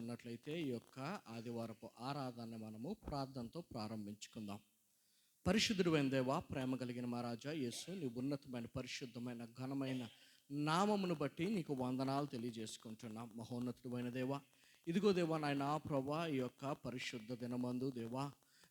ఉన్నట్లయితే ఈ యొక్క ఆదివారపు ఆరాధన మనము ప్రార్థనతో ప్రారంభించుకుందాం. పరిశుద్ధుడైన దేవా, ప్రేమ కలిగిన మా రాజా యేసు, నీ ఉన్నతమైన పరిశుద్ధమైన ఘనమైన నామమును బట్టి నీకు వందనాలు తెలియజేసుకుంటున్నాం. మహోన్నతుడైన దేవా, ఇదిగో దేవా నాయనా ప్రభా, ఈ యొక్క పరిశుద్ధ దినమందు దేవా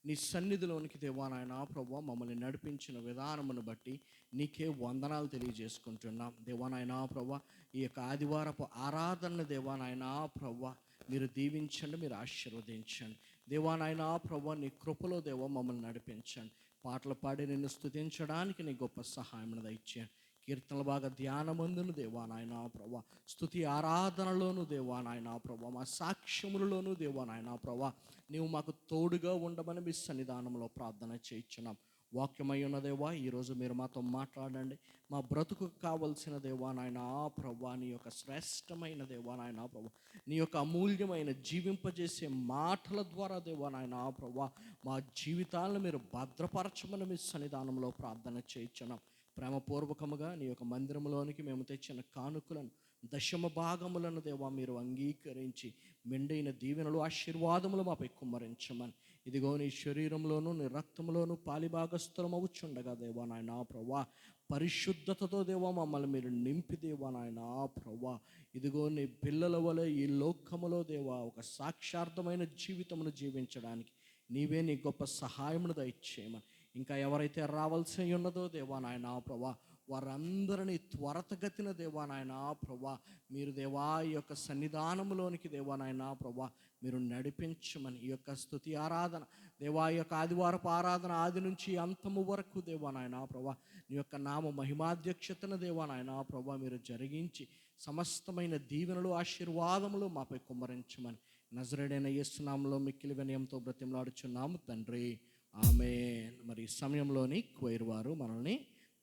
నీ సన్నిధిలోనికి దేవా నాయనా ప్రభా మమ్మల్ని నడిపించిన విధానమును బట్టి నీకే వందనాలు తెలియజేసుకుంటున్నాం. దేవా నాయనా ప్రభా, ఈ యొక్క ఆదివారపు ఆరాధన దేవా నాయనా ప్రభా మీరు దీవించండి, మీరు ఆశీర్వదించండి. దేవా నాయనా ప్రభా నీ కృపలో దేవా మమ్మల్ని నడిపించండి. పాటలు పాడి నిన్ను స్తుతించడానికి నీ గొప్ప సహాయం దయచేయండి. కీర్తనలు బాగా ధ్యానమందును దేవా నాయనా ప్రభా, స్తుతి ఆరాధనలోను దేవా నాయనా ప్రభా, మా సాక్ష్యములలోను దేవా నాయనా ప్రభా నీవు మాకు తోడుగా ఉండమని మీ సన్నిధానంలో ప్రార్థన చేయించున్నాం. వాక్యమై ఉన్న దేవా, ఈరోజు మీరు మాతో మాట్లాడండి. మా బ్రతుకు కావలసిన దేవా నాయనా ప్రభా, నీ యొక్క శ్రేష్టమైన దేవా నాయనా ప్రభా, నీ యొక్క అమూల్యమైన జీవింపజేసే మాటల ద్వారా దేవా నాయనా ప్రభా మా జీవితాలను మీరు భద్రపరచమని మీ సన్నిధానంలో ప్రార్థన చేయించున్నాం. ప్రేమపూర్వకముగా నీ యొక్క మందిరంలోనికి మేము తెచ్చిన కానుకలను, దశమ భాగములను దేవా మీరు అంగీకరించి మెండైన దీవెనలు ఆశీర్వాదములు మాపై కుమ్మరించమని, ఇదిగో నీ శరీరంలోను నీ రక్తంలోను పాలిభాగస్థలమవుచుండగా దేవా నాయనా ప్రభా పరిశుద్ధతతో దేవా మమ్మల్ని మీరు నింపి దేవా నాయనా ప్రభా, ఇదిగో నీ పిల్లల వలె ఈ లోకములో దేవా ఒక సాక్షార్థమైన జీవితమును జీవించడానికి నీవే నీ గొప్ప సహాయమును దయచేయమని, ఇంకా ఎవరైతే రావాల్సి ఉన్నదో దేవా నాయనా ప్రభా వారందరినీ త్వరతగతిన దేవా నాయనా ప్రభా మీరు దేవా ఈ యొక్క సన్నిధానంలోనికి దేవా నాయనా ప్రభా మీరు నడిపించమని, ఈ యొక్క స్తుతి ఆరాధన దేవా ఈ యొక్క ఆదివారపు ఆరాధన ఆది నుంచి అంతము వరకు దేవా నాయనా ప్రభా నీ యొక్క నామ మహిమాధ్యక్షతను దేవా నాయనా ప్రభా మీరు జరిగించి సమస్తమైన దీవెనలు ఆశీర్వాదములు మాపై కుమ్మరించమని, నజరేడైన యేసు నామములో మిక్కిలి వినయంతో బ్రతిమలాడుచున్నాము తండ్రి, ఆమేన్. మరి ఈ సమయంలోని క్వైర్ వారు మనల్ని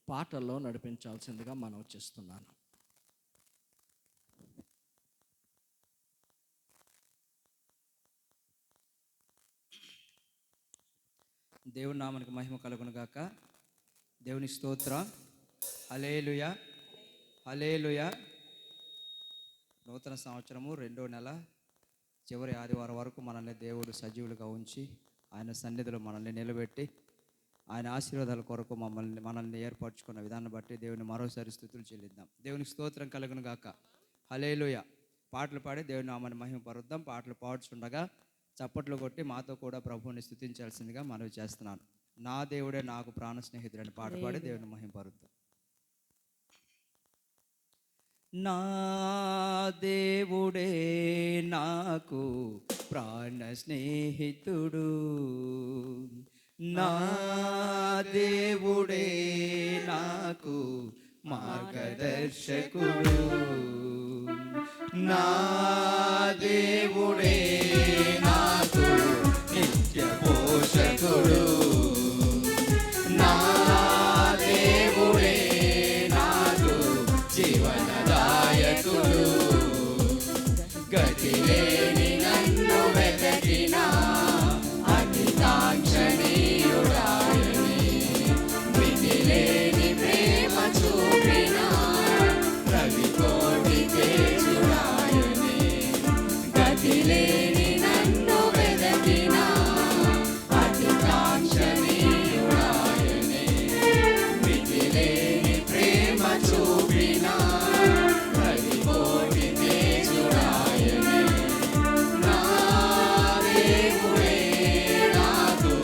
పాటల్లో నడిపించాల్సిందిగా మనవి చేస్తున్నాను. దేవుని నామానికి మహిమ కలుగును గాక. దేవుని స్తోత్రం. హల్లెలూయా, హల్లెలూయా. నూతన సంవత్సరము 2వ నెల చివరి ఆదివారం వరకు మనల్ని దేవుడు సజీవులుగా ఉంచి ఆయన సన్నిధిలో మనల్ని నిలబెట్టి ఆయన ఆశీర్వాదాల కొరకు మనల్ని ఏర్పరచుకున్న విధానం బట్టి దేవుని మరోసారి స్తుతులు చెల్లిద్దాం. దేవునికి స్తోత్రం కలుగును గాక. హల్లెలూయా. పాటలు పాడి దేవుని నామాన్ని మహిమపరుద్దాం. పాటలు పాడుచుండగా చప్పట్లు కొట్టి మాతో కూడా ప్రభువుని స్తుతించాల్సిందిగా మనవి చేస్తున్నాను. నా దేవుడే నాకు ప్రాణ స్నేహితుడని పాట పాడి దేవుని మహిమపరుద్దాం. నా దేవుడే నాకు ప్రాణ స్నేహితుడు, నా దేవుడే నాకు మార్గదర్శకుడు, నా దేవుడే నాకు నిత్య పోషకుడు, నా దేవుడే నాకు జీవనదాయకుడు, గతి లేని నన్ను వెతకినా అతికాంక్షణీయుడాయని, విధి లేని ప్రేమ చూపినా రవి కోటి తేజుడాయని, గతి లేని నన్ను వెతకినా అతికాంక్షణీయుడాయని, విధి లేని ప్రేమ చూపినా రవి కోటి తేజుడాయని, నా దేవుడే నాకు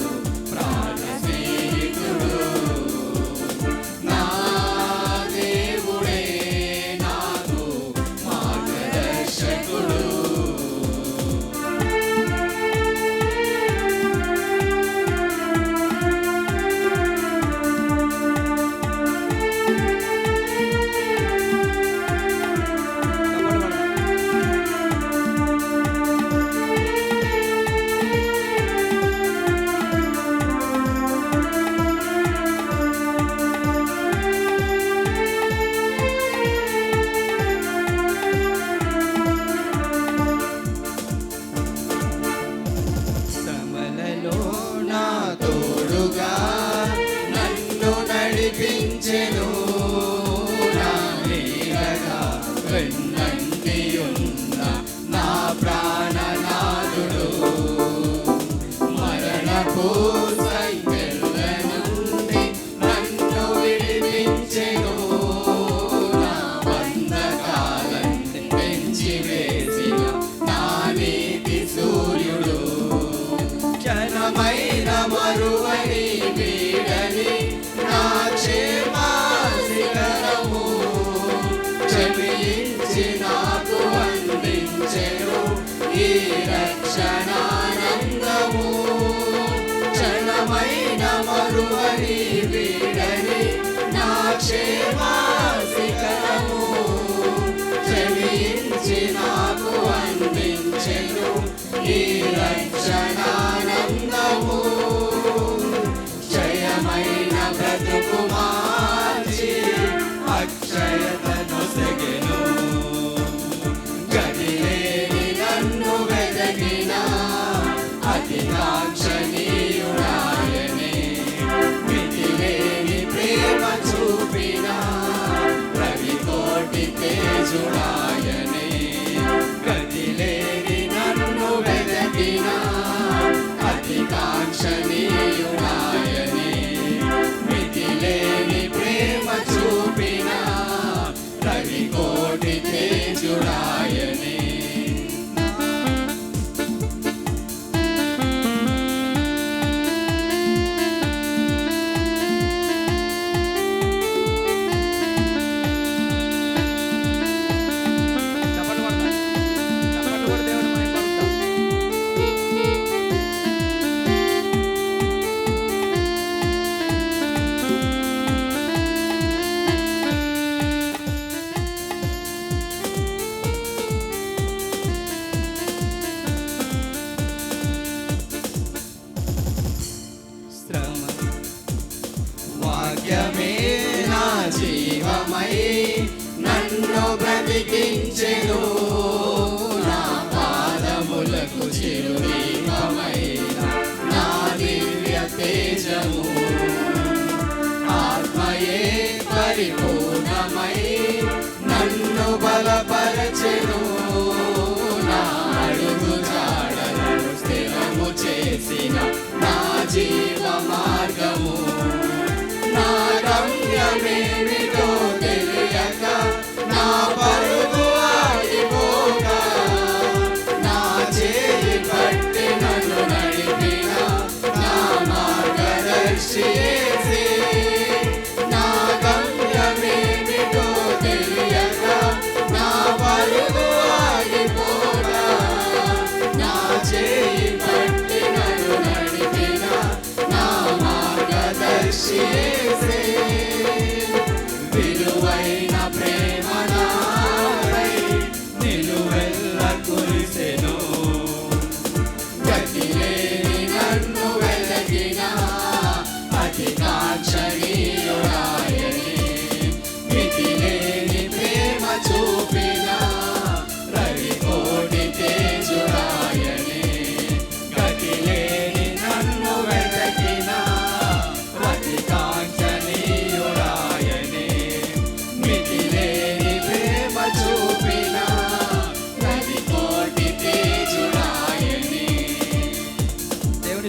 ప్రాణ స్నేహితుడు, నా దేవుడే నాకు మార్గదర్శకుడు,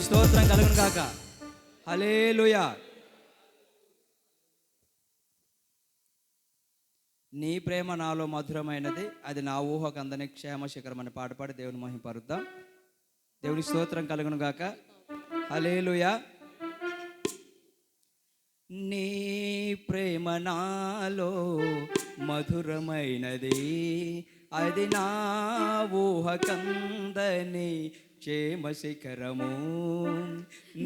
స్తోత్రం కలుగును గాక. హల్లెలూయా. నీ ప్రేమ నాలో మధురమైనది, అది నా ఊహకు అందని క్షేమ శిఖరం అని పాటపాడి దేవుని మహిమపరుద్దాం. దేవుని స్తోత్రం కలుగును గాక. హల్లెలూయా. నీ ప్రేమ నాలో మధురమైనది, అది నా ఊహకందని క్షేమ శిఖరము.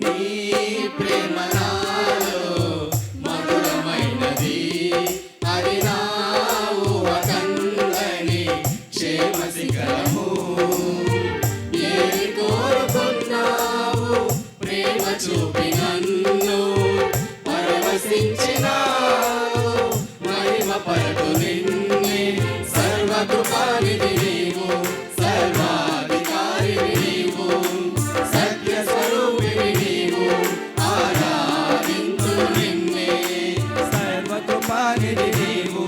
నీ ప్రేమ నాలో మధురమైనది, అది నా ఊహకందని క్షేమ శిఖరము. ఏమి కోరుకున్నావు ప్రేమ చూపి నన్ను పరవశించినావు, మహిమ పరటు నిన్నే సర్వకృపానిధి నీవు, సర్వాధికారివి నీవు, సత్య స్వరూపివి నీవు, ఆరాధింతును నిన్నే. సర్వకృపానిధి నీవు,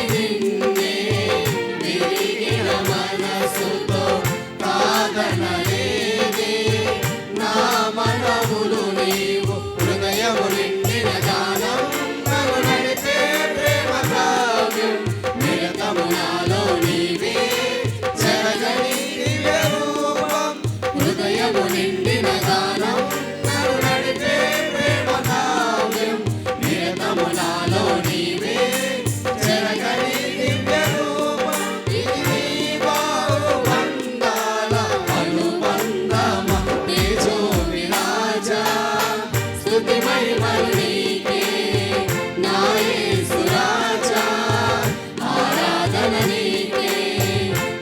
నిన్నే విరిగిన మనసుతో కాదనలేదే నా మనవులు నీవు హృదయము నిండిన గానం నన్ను నడిపే ప్రేమ కావ్యం నిరతము నాలో నీవే జరగని దివ్య రూపం హృదయము నిండిన గానం నన్ను నడిపే ప్రేమ కావ్యం నిరతము నాలో నీవే జరగని దివ్య రూపం ఇది నీ బాహుబంధాల అనుబంధమ తేజో విరాజా స్తుతి మహిమలు నీకే నా యేసు రాజా ఆరాధన నీకే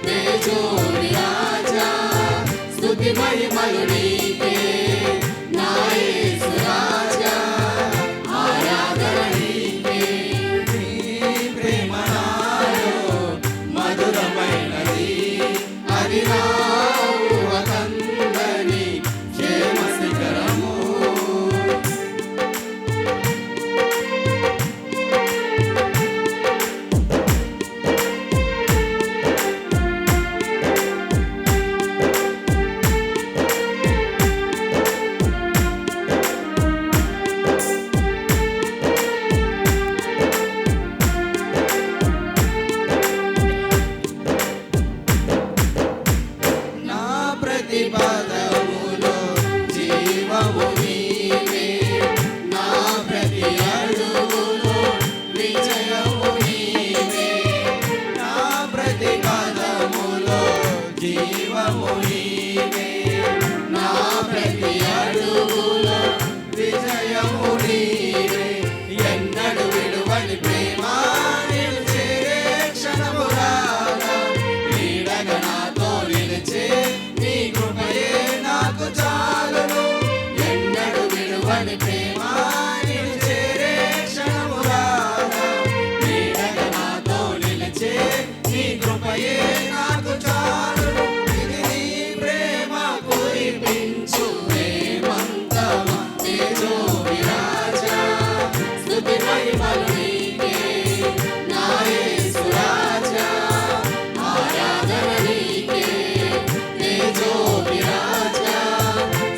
తేజో విరాజా స్తుతి మహిమలు నీకే నా యేసు రాజా ఆరాధన నీకే నీ ప్రేమ నాలో మధురమైనది అది నా ఊహకందని క్షేమ శిఖరము నా ప్రతిపదములో జీవము నీవే నా ప్రతి అడుగులో విజయము నీవే నా ప్రతిపదములో జీవము నీవే నా ప్రతి అడుగులో విజయము నీవే ఎన్నడు విడువని ప్రేమ నిన్ను చేరే క్షణము రాగా నీడగా నాతో నిలిచే నీ కృపయే నాకు చాలును ఎన్నడు విడువని ప్రేమ నిన్ను చేరే క్షణము రాగా నీడగా నాతో నిలిచే నీ కృపయే నాకు చాలును ఇది నీ ప్రేమ కురిపించు ప్రేమంతమ తేజో విరాజా స్తుతి మహిమలు నీకే నా యేసు రాజా ఆరాధన నీకే తేజో విరాజా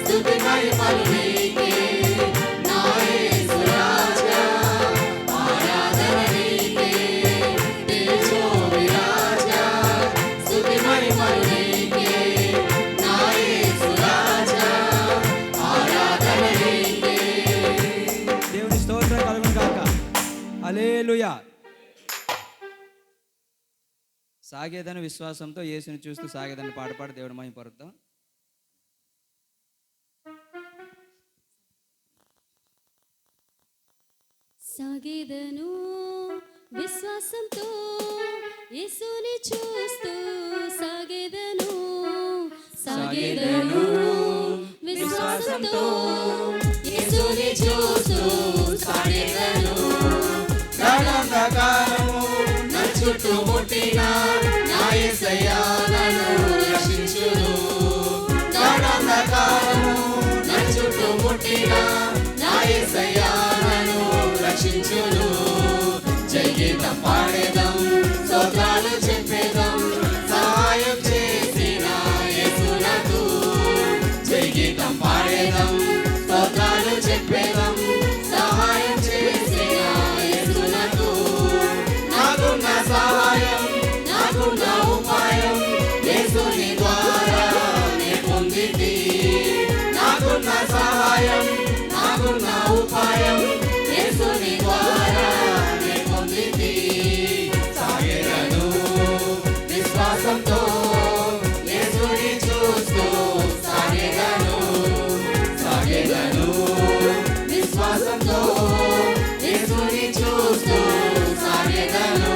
స్తుతి మహిమలు నీకే నా యేసు రాజా ఆరాధన నీకే తేజో విరాజా స్తుతి మహిమలు నీకే నా యేసు రాజా ఆరాధన నీకే దేవుని స్తోత్రం కలుగును గాక. హల్లెలూయా. సాగేదని విశ్వాసంతో యేసుని చూస్తూ సాగేదని పాడపాడు దేవుని మహిమపరుద్దాం. సాగేదను విశ్వాసంతో యేసుని చూస్తూ సాగేదను సాగేదను విశ్వాసంతో యేసుని చూస్తూ సాగేదను గణంధకారము నా చుట్టూ ముట్టిన నా యేసయ్యా నన్ను రక్షించును గణంధకారము నా చుట్టూ ముట్టిన నా యేసయ్యా నన్ను రక్షించును జయ గీతం పాడేదం స్తోత్రాలు చెప్పేదం సహాయం చేసిన యేసునకు జయ గీతం పాడేదం స్తోత్రాలు చెప్పేదం సహాయం చేసిన యేసునకు నాకున్న సహాయం నాకున్న ఉపాయం యేసుని ద్వారా నే పొందితి నాకున్న సహాయం నాకున్న ఉపాయం యేసుని ద్వారా నే పొందితి సాగేదను విశ్వాసంతో యేసుని చూస్తూ సాగేదను సాగేదను విశ్వాసంతో యేసుని చూస్తూ సాగేదను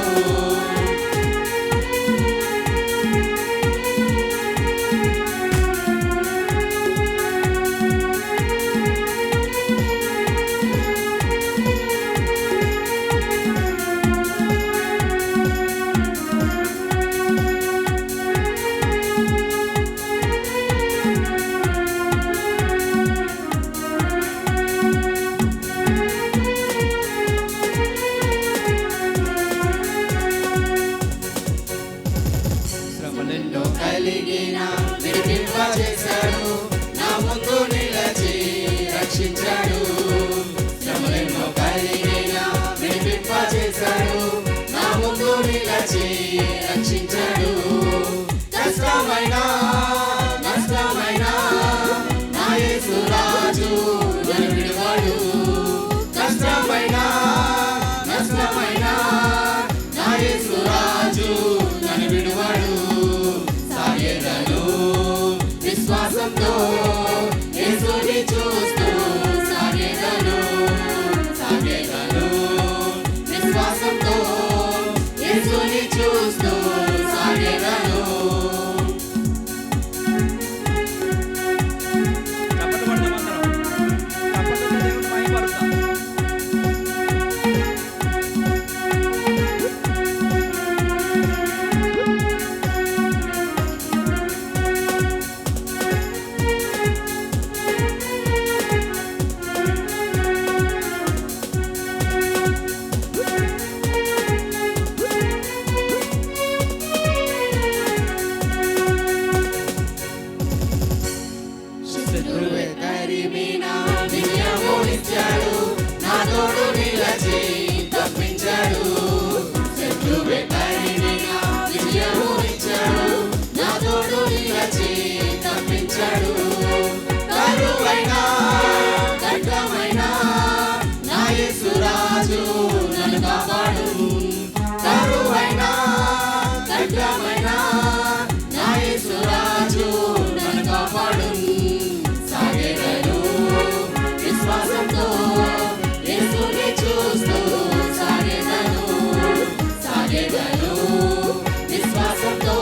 పరిశుద్ధమైన నా యేసు రాజు నన్ను కాపాడును. సాగెదను విశ్వాసంతో యేసుని చూస్తూ సాగెదను విశ్వాసంతో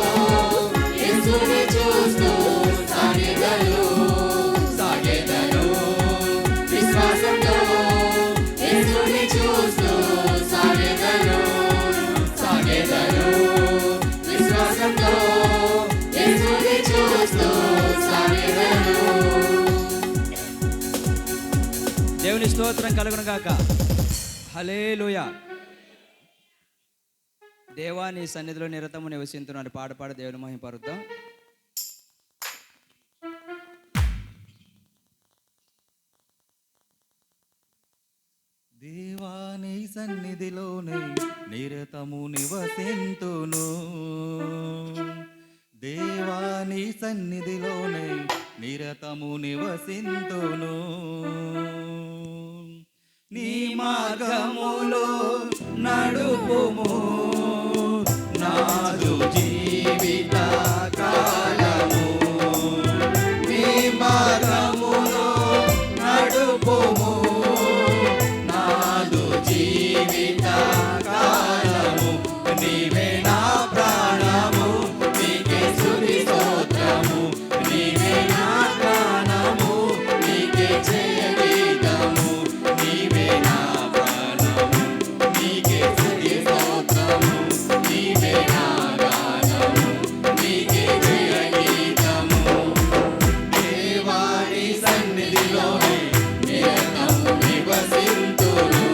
యేసుని చూస్తూ సాగెదను విశ్వాసంతో యేసుని చూస్తూ సాగెదను విశ్వాసంతో యేసుని చూస్తూ సాగెదను. దేవుని స్తోత్రం కలుగును గాక. హల్లెలూయా. దేవా నీ సన్నిధిలో నిరతము నివసించున్నాను పాట పాడి దేవుని మహిమపరుద్దాం. దేవా నీ సన్నిధిలోనే నిరతము నివసింతును. దేవా నీ సన్నిధిలోనే నిరతము నివసింతును. నీ మార్గములో నడుపుము నాదు జీవిత కాలము. నీ మార్గములో నడుపుము నాదు జీవిత కాలము. నీవే నా ప్రాణము నీకే స్తుతి స్తోత్రము. నీవే నా ప్రాణము నీకే జయ గీతము. నీవే నా ప్రాణము నీకే స్తుతి స్తోత్రము. నీవే నా గానము నీకే జయ గీతము. దేవాని సన్నిధిలోనే నిరతము నివసింతును.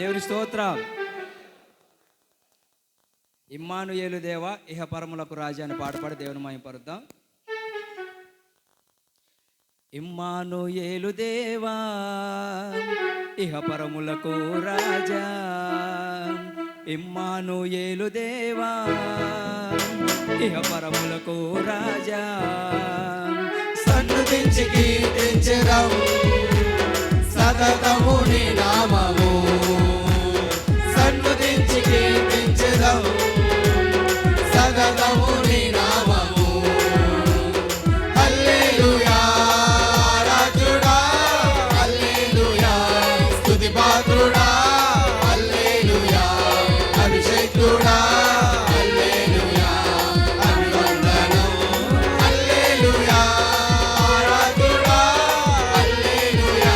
దేవుని స్తోత్రం. ఇమ్మానుయేలు దేవా ఇహ పరములకు రాజా అని పాటపాడి దేవుని మహిమపరుద్దాం. ఇమ్మానుయేలు దేవా ఇహ పరములకు రాజా, ఇమ్మానుయేలు దేవా ఇహ పరములకు రాజా, సన్నుతించి కీర్తించెదం సతతము నీ నామము, సన్నుతించి కీర్తించెదం సతతము నీ నామము. హల్లెలూయా రాజుడా, హల్లెలూయా స్తుతి పాత్రుడా, హల్లెలూయా అభిషేకుడా, హల్లెలూయా అభివందనం, హల్లెలూయా రాజుడా, హల్లెలూయా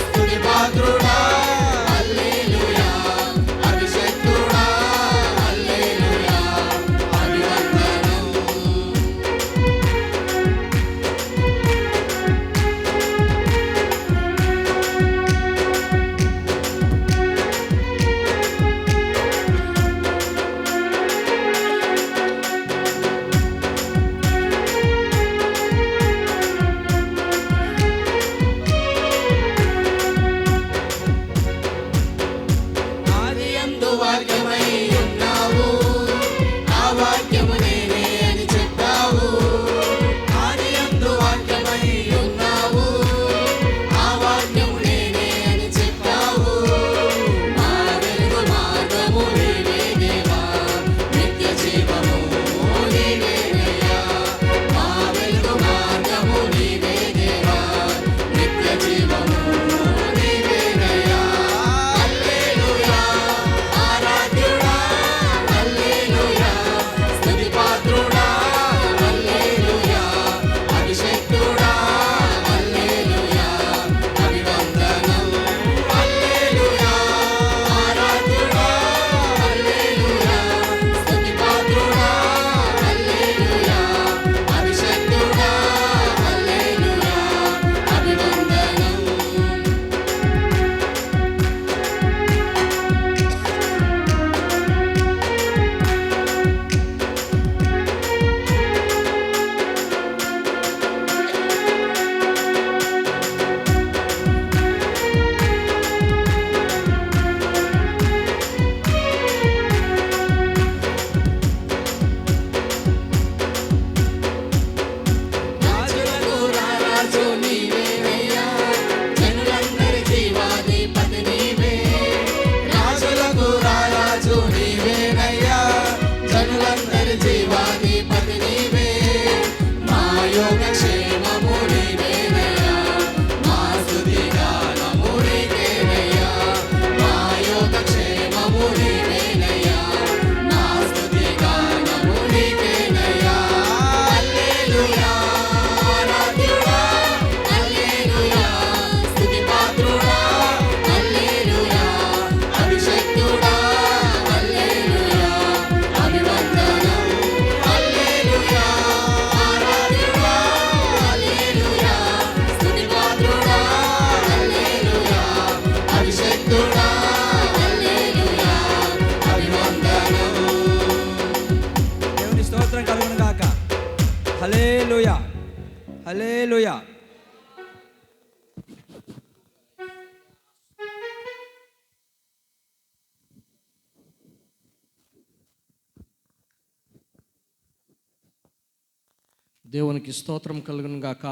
స్తుతి పాత్రుడా, హల్లెలూయా అభిషేకుడా, హల్లెలూయా అభివందనం. ఆదియందు వాక్యమై ఉన్నావు, ఆ వాక్యము నేనే అని చెప్పావు. ఆదియందు వాక్యమై ఉన్నావు, ఆ వాక్యము నేనే అని చెప్పావు. మా వెలుగు మార్గము నీవే దేవా, నిత్య జీవము నీవేనయ్యా. మా వెలుగు మార్గము నీవే దేవా, నిత్య జీవము నీవేనయ్యా. హల్లెలూయా ఆరాధ్యుడా, హల్లెలూయా స్తుతి పాత్రుడా, హల్లెలూయా అభిషేకుడా, హల్లెలూయా అభివందనం, హల్లెలూయా ఆరాధ్యుడా, హల్లెలూయా స్తుతి పాత్రుడా, హల్లెలూయా అభిషేకుడా, హల్లెలూయా అభివందనం. రాజులకు రారాజు నీవేనయ్యా, జనులందరి జీవాధిపతి నీవే. రాజులకు రారాజు నీవేనయ్యా, జనులందరి జీవాధిపతి నీవే. మా యోగక్షేమము నీవేనయ్యా, మా స్తుతి గానము నీవేనయ్యా. మా యోగక్షేమము నీవేనయ్యా, మా స్తుతి గానము నీవేనయ్యా. హల్లెలూయా ఆరాధ్యుడా, హల్లెలూయా స్తుతి పాత్రుడా, హల్లెలూయా అభిషేకుడా, హల్లెలూయా అభివందనం, హల్లెలూయా ఆరాధ్యుడా, హల్లెలూయా స్తుతి పాత్రుడా, హల్లెలూయా అభిషేకుడా, హల్లెలూయా అభివందనం. దేవుని స్తోత్రం కలుగును గాక. హల్లెలూయా హల్లెలూయా. దేవునికి స్తోత్రం కలుగును గాక.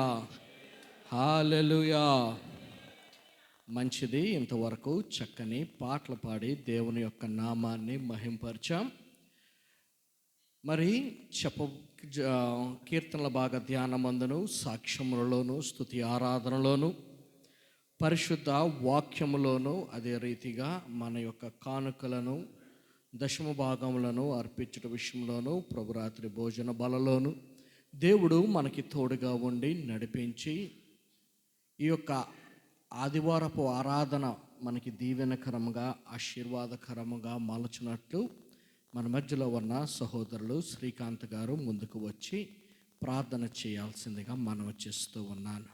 హల్లెలూయా. మంచిది. ఇంతవరకు చక్కని పాటలు పాడి దేవుని యొక్క నామాన్ని మహింపరిచాం. మరి కీర్తనల భాగ ధ్యానమందును, సాక్ష్యములలోను, స్తుతి ఆరాధనలోను, పరిశుద్ధ వాక్యములోను, అదే రీతిగా మన యొక్క కానుకలను, దశమ భాగములను అర్పించుట విషయంలోను, ప్రభురాత్రి భోజన బలలోను దేవుడు మనకి తోడుగా ఉండి నడిపించి ఈ యొక్క ఆదివారపు ఆరాధన మనకి దీవెనకరముగా, ఆశీర్వాదకరముగా మలచినట్లు మన మధ్యలో ఉన్న సహోదరులు శ్రీకాంత్ గారు ముందుకు వచ్చి ప్రార్థన చేయాల్సిందిగా మనవి చేస్తూ ఉన్నాను.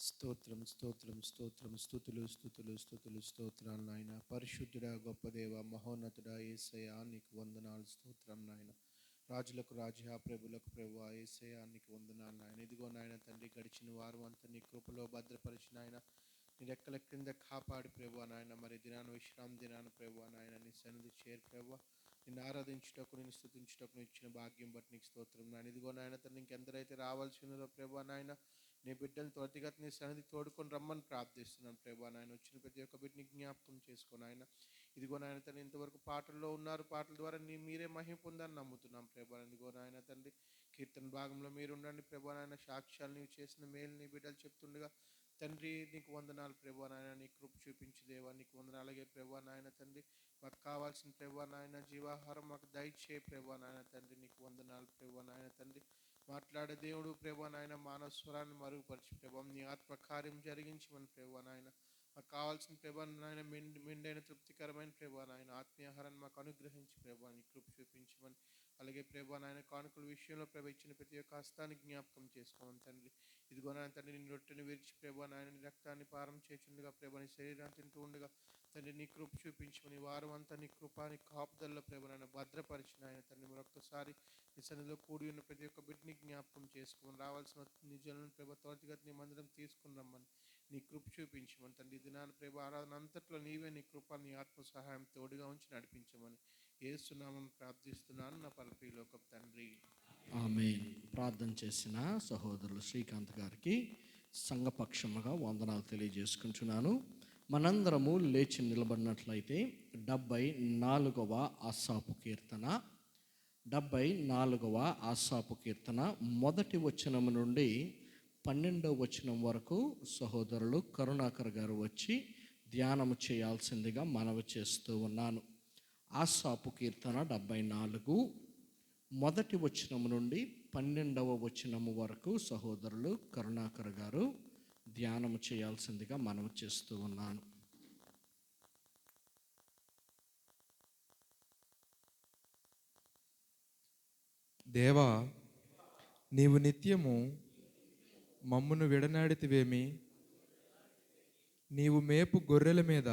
స్తోత్రం స్తోత్రం స్తోత్రం స్తుతులు స్తుతులు స్తుతులు స్తోత్రాలు నాయన. పరిశుద్ధుడా, గొప్ప దేవ, మహోన్నతుడా యేసయ్యా నీకు వందనాలు, స్తోత్రం నాయన. రాజులకు రాజా, ప్రభులకు ప్రభువా యేసయ్యా నీకు వందనాలు నాయన. ఇదిగో నాయన తండ్రి, గడిచిన వారం అంతా నీ కృపలో భద్రపరిచిన ఆయన, నీ రెక్కల క్రింద కాపాడి ప్రభువా నాయన. మరి దినాన విశ్రాంతి దినాన ప్రభువా నాయన నీ సన్నిధి చేరు ప్రభువా, నిన్ను ఆరాధించుటకు, నిన్ను స్తుతించుటకు ఇచ్చిన భాగ్యం బట్టి నీకు స్తోత్రం నాయన. ఇదిగో నాయన తండ్రి, ఇంకెందరైతే రావాల్సి ఉన్నదో ప్రభువా నాయన, నీ బిడ్డను త్వరితగతి నీ సన్నిధి తోడుకొని రమ్మని ప్రార్థిస్తున్నాను ప్రభువా నాయన. వచ్చిన ప్రతి ఒక్క బిడ్డని జ్ఞాపకం చేసుకొని ఆయన. ఇదిగో నాయన తండ్రి, ఇంతవరకు పాటల్లో ఉన్నారు, పాటల ద్వారా మీరే మహిమ పొందని నమ్ముతున్నాం ప్రభువా. ఇదిగో నాయన తండ్రి, కీర్తన భాగంలో మీరు ఉండండి ప్రభువా నాయన. సాక్ష్యాలు నీవు చేసిన మేలు నీ బిడ్డలు చెప్తుండగా తండ్రి నీకు వందనాలు ప్రభువా నాయన. నీ కృప చూపించి దేవా నీకు వందనాలు. అలాగే ప్రభువా నాయన తండ్రి, మాకు కావాల్సిన ప్రభువా నాయన జీవాహారం మాకు దయచే ప్రభువా నాయన తండ్రి. నీకు వందనాలు ప్రభువా నాయన తండ్రి. మాట్లాడే దేవుడు ప్రభువా నాయన, మానవ స్వరాన్ని మరుగుపరిచి ప్రభువా నీ ఆత్మ కార్యం జరిగించమని ప్రభువా నాయన. మాకు కావాల్సిన ప్రభువా నాయన మెండైన తృప్తికరమైన ప్రభువా నాయన ఆత్మీయాహారాన్ని మాకు అనుగ్రహించి ప్రభువా నీ కృప చూపించమని. అలాగే ప్రభువా నాయన, కానుకల విషయంలో ప్రభు ఇచ్చిన ప్రతి ఒక్క హస్తాన్ని జ్ఞాపకం చేసుకోమని తండ్రి. ఇదిగో నాయన తండ్రి, నిన్ను రొట్టెని విరిచి ప్రభువా నాయన నీ రక్తాన్ని పారం చేస్తుండగా ప్రభువా నీ శరీరాన్ని తింటూ ఉండగా తండ్రి నీ కృప చూపించమని. వారం అంతా నీ కృపాని కాపుదల్లో ప్రభువా నాయన భద్రపరిచిన ఆయన తండ్రి. మరొకసారి నీ సన్నిధిలో కూడి ఉన్న ప్రతి ఒక్క బిడ్డని జ్ఞాపకం చేసుకోమని. రావాల్సిన నిజాలను ప్రభు త్వరితగతి నీ మందిరం తీసుకుని రమ్మని నీ కృప చూపించమని తండ్రి. దినాన్ని ప్రభు ఆరాధన అంతట్లో నీవే నీ కృప నీ ఆత్మ సహాయం తోడుగా ఉంచి నడిపించమని యేసునామం ప్రార్థిస్తున్నాను నా పరలోకపు తండ్రి. ఆమేన్. ప్రార్థన చేసిన సహోదరులు శ్రీకాంత్ గారికి సంఘపక్షముగా వందనాలు తెలియజేసుకుంటున్నాను. మనందరము లేచి నిలబడినట్లయితే 74వ ఆసాపు కీర్తన, 74వ ఆసాపు కీర్తన మొదటి వచనం నుండి 12వ వచనం వరకు సహోదరులు కరుణాకర్ గారు వచ్చి ధ్యానము చేయాల్సిందిగా మనవి చేస్తూ ఉన్నాను. ఆసాపు కీర్తన 74 మొదటి వచనం నుండి 12వ వచనము వరకు సహోదరులు కరుణాకర్ గారు ధ్యానము చేయాల్సిందిగా మనవి చేస్తూ ఉన్నాను. దేవా, నీవు నిత్యము మమ్మును విడనాడితివేమి. నీవు మేపు గొర్రెల మీద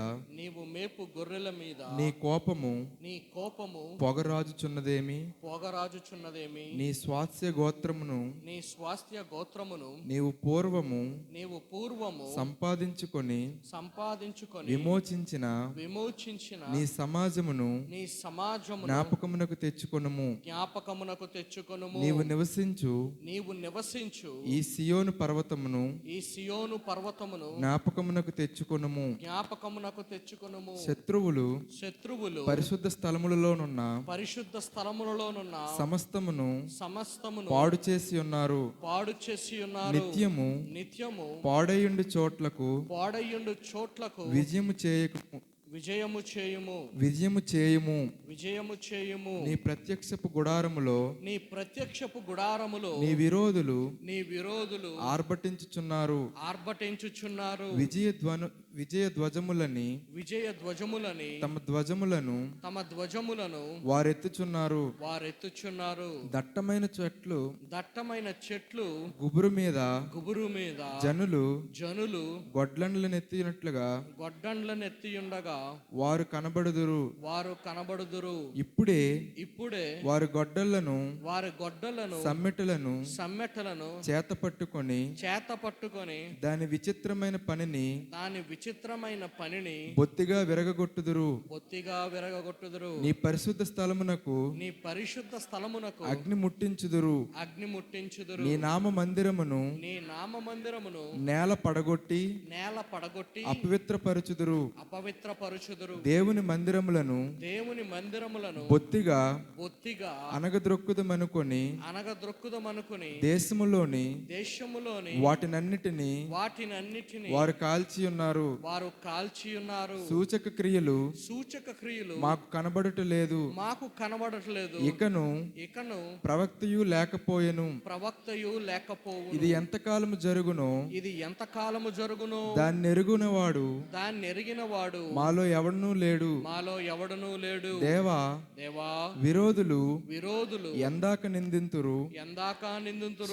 నీ కోపము పొగరాజుచున్నదేమి. నీ స్వాస్థ్య గోత్రమును నీవు పూర్వము సంపాదించుకొని విమోచించిన నీ సమాజమును జ్ఞాపకమునకు తెచ్చుకొనుము. నీవు నివసించు ఈ సియోను పర్వతమును జ్ఞాపకమునకు తెచ్చుకొనుము. శత్రువులు పరిశుద్ధ స్థలములలోనున్న సమస్తమును పాడు చేసి ఉన్నారు. నిత్యము పాడయుండు చోట్లకు విజయము చేయుము. నీ ప్రత్యక్షపు గుడారములో నీ విరోధులు ఆర్భటించుచున్నారు. విజయ ధ్వజములని తమ ధ్వజములను వారెత్తుచున్నారు. దట్టమైన చెట్లు గుబురు మీద జనులు గొడ్లండ్లనెత్తినట్లుగా వారు కనబడుదురు. ఇప్పుడే వారి గొడ్డళ్లను సమ్మెటలను చేత పట్టుకొని దాని విచిత్రమైన పనిని బొత్తిగా విరగగొట్టుదురు. నీ పరిశుద్ధ స్థలమునకు అగ్ని ముట్టించుదురు. నీ నామ మందిరమును నేల పడగొట్టి అపవిత్రపరచుదురు. దేవుని మందిరములను బొత్తిగా అనగద్రొక్కుదమనుకొని దేశములోని వాటినన్నిటిని వారు కాల్చి ఉన్నారు. సూచక క్రియలు మాకు కనబడటలేదు. ఇకను ప్రవక్తయు లేకపోయెను. ఇది ఎంతకాలము జరుగునో దాన్ని ఎరిగినవాడు మాలో ఎవడనూ లేడు. దేవా విరోధులు ఎందాక నిందింతురు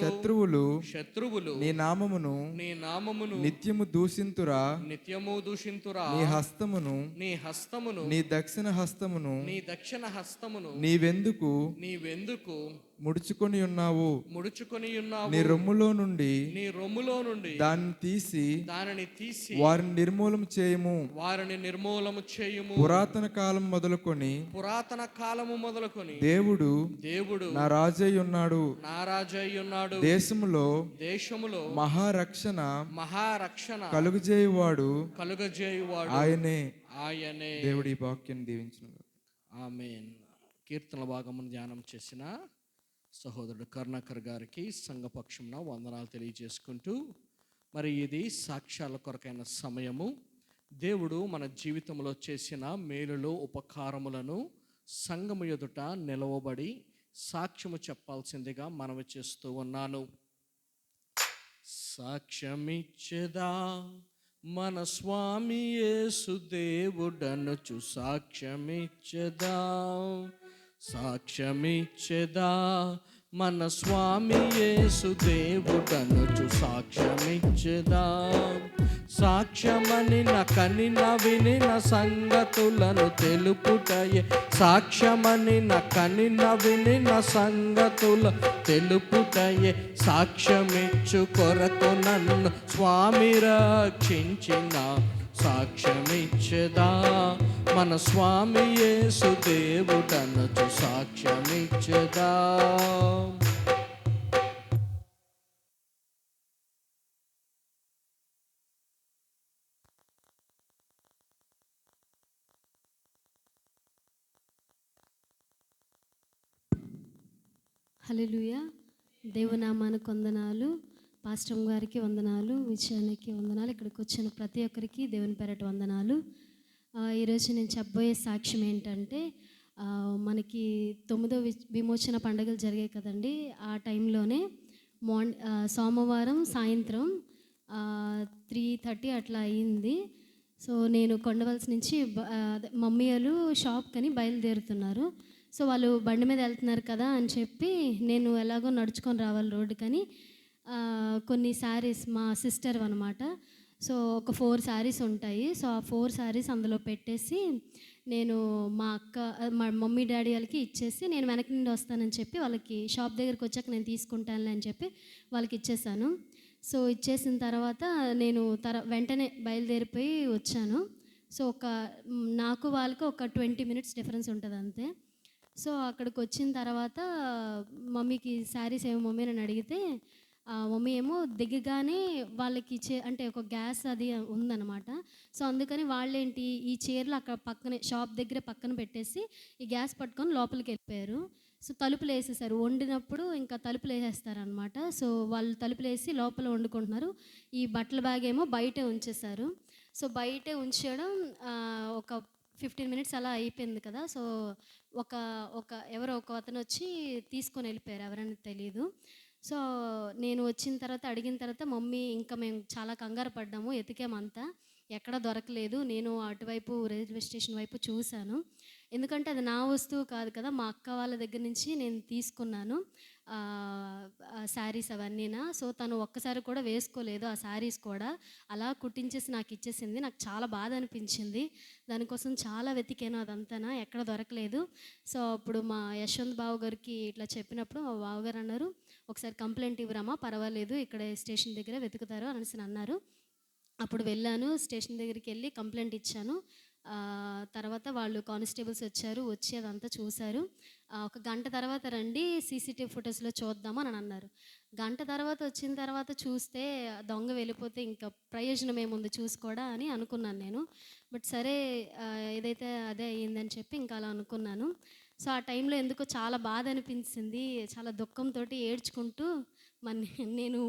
శత్రువులు నీ నామమును నిత్యము దూషింతురా నీ హస్తమును నీ దక్షిణ హస్తమును నీవెందుకు ముడుచుకొని ఉన్నావు నీ రొమ్ములో నుండి దానిని తీసి వారిని నిర్మూలము చేయము పురాతన కాలము మొదలుకొని దేవుడు నా రాజై ఉన్నాడు దేశములో మహారక్షణ కలుగజేయువాడు ఆయనే దేవుడి వాక్యం దీవించిన ఆమేన్. కీర్తన భాగమును ధ్యానం చేసిన సహోదరుడు కరుణాకర్ గారికి సంఘపక్షమున వందనాలు తెలియజేసుకుంటూ, మరి ఇది సాక్ష్యాల కొరకైన సమయము. దేవుడు మన జీవితంలో చేసిన మేలులు ఉపకారములను సంఘము ఎదుట నిలవబడి సాక్ష్యము చెప్పాల్సిందిగా మనవి చేస్తూ ఉన్నాను. సాక్ష్యమిచ్చెదా మన స్వామి యేసు దేవుడనుచు సాక్ష్యమిచ్చెదా మన స్వామి యేసు దేవుడనుచు సాక్ష్యమిచ్చెదా సాక్ష్యమని కనిన వినిన సంగతులను తెలుపుటయే సాక్ష్యమిచ్చు కొరకు నన్ను స్వామి రక్షించిన సాక్ష్యమిచ్చెదా మన స్వామి యేసు దేవుడనుచు సాక్ష్యమిచ్చెదా. హల్లెలూయా. దేవునామానికి వందనాలు, పాస్టర్ గారికి వందనాలు, విజయానికి వందనాలు, ఇక్కడికి వచ్చిన ప్రతి ఒక్కరికి దేవుని పేరట వందనాలు. ఈరోజు నేను చెప్పబోయే సాక్ష్యం ఏంటంటే, మనకి 9వ విమోచన పండుగలు జరిగాయి కదండి. ఆ టైంలోనే సోమవారం సాయంత్రం 3:30 అట్లా అయ్యింది. సో నేను కొండవలస నుంచి మమ్మీ వాళ్ళు షాప్ కని బయలుదేరుతున్నారు. సో వాళ్ళు బండి మీద వెళ్తున్నారు కదా అని చెప్పి నేను ఎలాగో నడుచుకొని రావాలి రోడ్డు కానీ కొన్ని శారీస్ మా సిస్టర్ అనమాట. సో ఒక 4 శారీస్ ఉంటాయి. సో ఆ 4 శారీస్ అందులో పెట్టేసి నేను మా మమ్మీ డాడీ వాళ్ళకి ఇచ్చేసి నేను వెనక నుండి వస్తానని చెప్పి వాళ్ళకి షాప్ దగ్గరికి వచ్చాక నేను తీసుకుంటానులే అని చెప్పి వాళ్ళకి ఇచ్చేసాను. సో ఇచ్చేసిన తర్వాత నేను వెంటనే బయలుదేరిపోయి వచ్చాను. సో నాకు వాళ్ళకి ఒక 20 minutes డిఫరెన్స్ ఉంటుంది అంతే. సో అక్కడికి వచ్చిన తర్వాత మమ్మీకి శారీస్ ఏమో మమ్మీ అని అడిగితే మమ్మీ ఏమో దిగగానే వాళ్ళకి అంటే ఒక గ్యాస్ అది ఉందన్నమాట. సో అందుకని వాళ్ళేంటి ఈ చీరలు అక్కడ పక్కనే షాప్ దగ్గర పక్కన పెట్టేసి ఈ గ్యాస్ పట్టుకొని లోపలికి వెళ్ళిపోయారు. సో తలుపులు వేసేసారు. వండినప్పుడు ఇంకా తలుపులు వేసేస్తారనమాట. సో వాళ్ళు తలుపులు వేసి లోపల వండుకుంటున్నారు. ఈ బట్టల బ్యాగ్ ఏమో బయటే ఉంచేశారు. సో బయటే ఉంచడం ఒక 15 minutes అలా అయిపోయింది కదా. సో ఎవరో ఒక అతను వచ్చి తీసుకొని వెళ్ళిపోయారు, ఎవరని తెలియదు. సో నేను వచ్చిన తర్వాత అడిగిన తర్వాత మమ్మీ ఇంకా మేము చాలా కంగారు పడ్డాము, ఎతికామంతా ఎక్కడ దొరకలేదు. నేను అటువైపు రైల్వే స్టేషన్ వైపు చూశాను, ఎందుకంటే అది నా వస్తువు కాదు కదా, మా అక్క వాళ్ళ దగ్గర నుంచి నేను తీసుకున్నాను శారీస్ అవన్నీనా. సో తను ఒక్కసారి కూడా వేసుకోలేదు ఆ శారీస్ కూడా, అలా కుట్టించేసి నాకు ఇచ్చేసింది. నాకు చాలా బాధ అనిపించింది, దానికోసం చాలా వెతికాను, అదంతా ఎక్కడ దొరకలేదు. సో అప్పుడు మా యశ్వంత్ బాబు గారికి ఇట్లా చెప్పినప్పుడు మా బావగారు అన్నారు, ఒకసారి కంప్లైంట్ ఇవ్వరామా, పర్వాలేదు ఇక్కడ స్టేషన్ దగ్గర వెతుకుతారు అనేసి అన్నారు. అప్పుడు వెళ్ళాను, స్టేషన్ దగ్గరికి వెళ్ళి కంప్లైంట్ ఇచ్చాను. తర్వాత వాళ్ళు కానిస్టేబుల్స్ వచ్చి అదంతా చూశారు. ఒక గంట తర్వాత రండి సీసీటీవీ ఫుటేజ్లో చూద్దాము అని అన్నారు. గంట తర్వాత వచ్చిన తర్వాత చూస్తే దొంగ వెళ్ళిపోతే ఇంకా ప్రయోజనం ఏముంది చూసుకోవడా అని అనుకున్నాను నేను. బట్ సరే ఏదైతే అదే అయ్యిందని చెప్పి ఇంకా అలా అనుకున్నాను. సో ఆ టైంలో ఎందుకో చాలా బాధ అనిపించింది, చాలా దుఃఖంతో ఏడ్చుకుంటూ నేను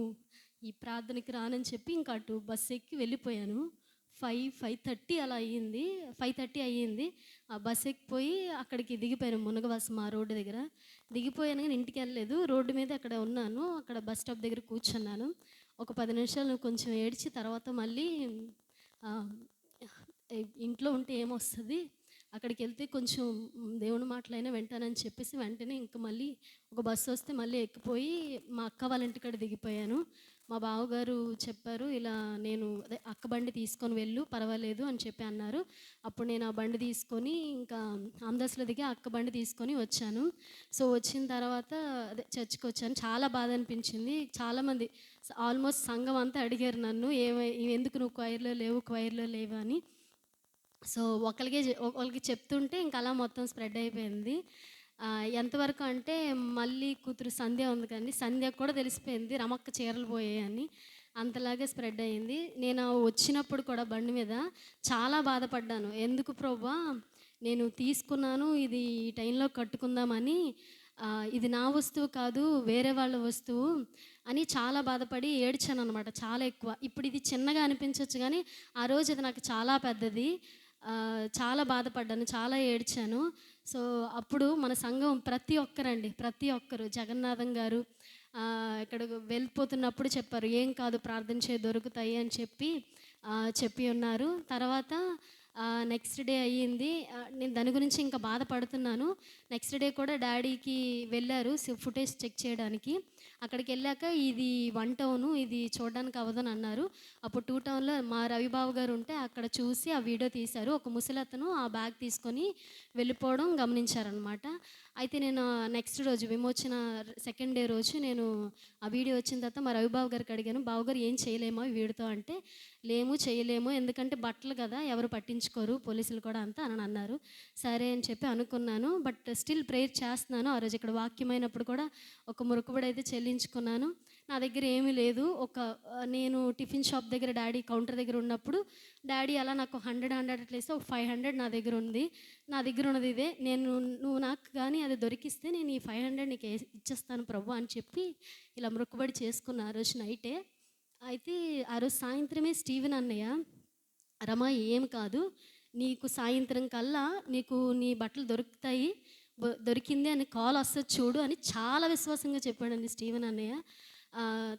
ఈ ప్రార్థనకి రానని చెప్పి ఇంకా అటు బస్సు ఎక్కి వెళ్ళిపోయాను. 5:30 అలా అయ్యింది, 5:30 అయ్యింది. ఆ బస్ ఎక్కిపోయి అక్కడికి దిగిపోయాను, మునగవలస మా రోడ్డు దగ్గర దిగిపోయాను. కానీ ఇంటికి వెళ్ళలేదు, రోడ్డు మీద అక్కడ ఉన్నాను, అక్కడ బస్ స్టాప్ దగ్గర కూర్చున్నాను. ఒక 10 నిమిషాలు కొంచెం ఏడ్చి తర్వాత మళ్ళీ ఇంట్లో ఉంటే ఏమొస్తుంది, అక్కడికి వెళ్తే కొంచెం దేవుని మాటలైనా వింటానని చెప్పేసి వెంటనే ఇంకా మళ్ళీ ఒక బస్సు వస్తే మళ్ళీ ఎక్కిపోయి మా అక్క వాళ్ళ ఇంటికాడ దిగిపోయాను. మా బావగారు చెప్పారు, ఇలా నేను అదే అక్క బండి తీసుకొని వెళ్ళు పర్వాలేదు అని చెప్పి అన్నారు. అప్పుడు నేను ఆ బండి తీసుకొని ఇంకా ఆమ్దాస్లో దిగి అక్క బండి తీసుకొని వచ్చాను. సో వచ్చిన తర్వాత అదే చర్చ్కి వచ్చాను. చాలా బాధ అనిపించింది. చాలామంది ఆల్మోస్ట్ సంఘం అంతా అడిగారు నన్ను, ఎందుకు నువ్వు క్వైర్లో లేవు అని. సో ఒకళ్ళకి చెప్తుంటే ఇంక అలా మొత్తం స్ప్రెడ్ అయిపోయింది. ఎంతవరకు అంటే మళ్ళీ కూతురు సంధ్య ఉంది కానీ సంధ్యకు కూడా తెలిసిపోయింది రమక్క చీరలు పోయాయని. అంతలాగే స్ప్రెడ్ అయింది. నేను వచ్చినప్పుడు కూడా బండి మీద చాలా బాధపడ్డాను. ఎందుకు ప్రభువా నేను తీసుకున్నాను, ఇది ఈ టైంలో కట్టుకుందామని, ఇది నా వస్తువు కాదు వేరే వాళ్ళ వస్తువు అని చాలా బాధపడి ఏడ్చాను అనమాట, చాలా ఎక్కువ. ఇప్పుడు ఇది చిన్నగా అనిపించవచ్చు కానీ ఆ రోజు అది నాకు చాలా పెద్దది. చాలా బాధపడ్డాను, చాలా ఏడ్చాను. సో అప్పుడు మన సంఘం ప్రతి ఒక్కరు జగన్నాథం గారు ఇక్కడ వెళ్ళిపోతున్నప్పుడు చెప్పారు, ఏం కాదు ప్రార్థన చేయ దొరుకుతాయి అని చెప్పి ఉన్నారు. తర్వాత నెక్స్ట్ డే అయ్యింది. నేను దాని గురించి ఇంకా బాధపడుతున్నాను. నెక్స్ట్ డే కూడా డాడీకి వెళ్ళారు ఫుటేజ్ చెక్ చేయడానికి. అక్కడికి వెళ్ళాక ఇది 1 టౌను, ఇది చూడడానికి అవ్వదని అన్నారు. అప్పుడు 2 టౌన్లో మా రవిబాబు గారు ఉంటే అక్కడ చూసి ఆ వీడియో తీశారు. ఒక ముసలతను ఆ బ్యాగ్ తీసుకొని వెళ్ళిపోవడం గమనించారనమాట. అయితే నేను నెక్స్ట్ రోజు విమోచన సెకండ్ డే రోజు నేను ఆ వీడియో వచ్చిన తర్వాత మా రవిబాబు గారికి అడిగాను, బాబుగారు ఏం చేయలేమా వీడితో అంటే, చేయలేము ఎందుకంటే బట్టలు కదా ఎవరు పట్టించుకోరు పోలీసులు కూడా అంతా అని అన్నారు. సరే అని చెప్పి అనుకున్నాను. బట్ స్టిల్ ప్రేయర్ చేస్తున్నాను. ఆ రోజు ఇక్కడ వాక్యమైనప్పుడు కూడా ఒక మొక్కుబడి అయితే చెల్లించుకున్నాను. నా దగ్గర ఏమీ లేదు. నేను టిఫిన్ షాప్ దగ్గర డాడీ కౌంటర్ దగ్గర ఉన్నప్పుడు డాడీ అలా నాకు 100 అట్లా ఇస్తే ఒక 500 నా దగ్గర ఉన్నది ఇదే, నువ్వు నాకు కానీ అది దొరికిస్తే నేను ఈ 500 నీకు ఇచ్చేస్తాను ప్రభు అని చెప్పి ఇలా మొక్కుబడి చేసుకున్నా ఆ రోజు నైటే. అయితే ఆ రోజు సాయంత్రమే స్టీవెన్ అన్నయ్య, రమా ఏం కాదు నీకు సాయంత్రం కల్లా నీ బట్టలు దొరికింది అని కాల్ వస్తుంది చూడు అని చాలా విశ్వాసంగా చెప్పాడండి స్టీవెన్ అన్నయ్య.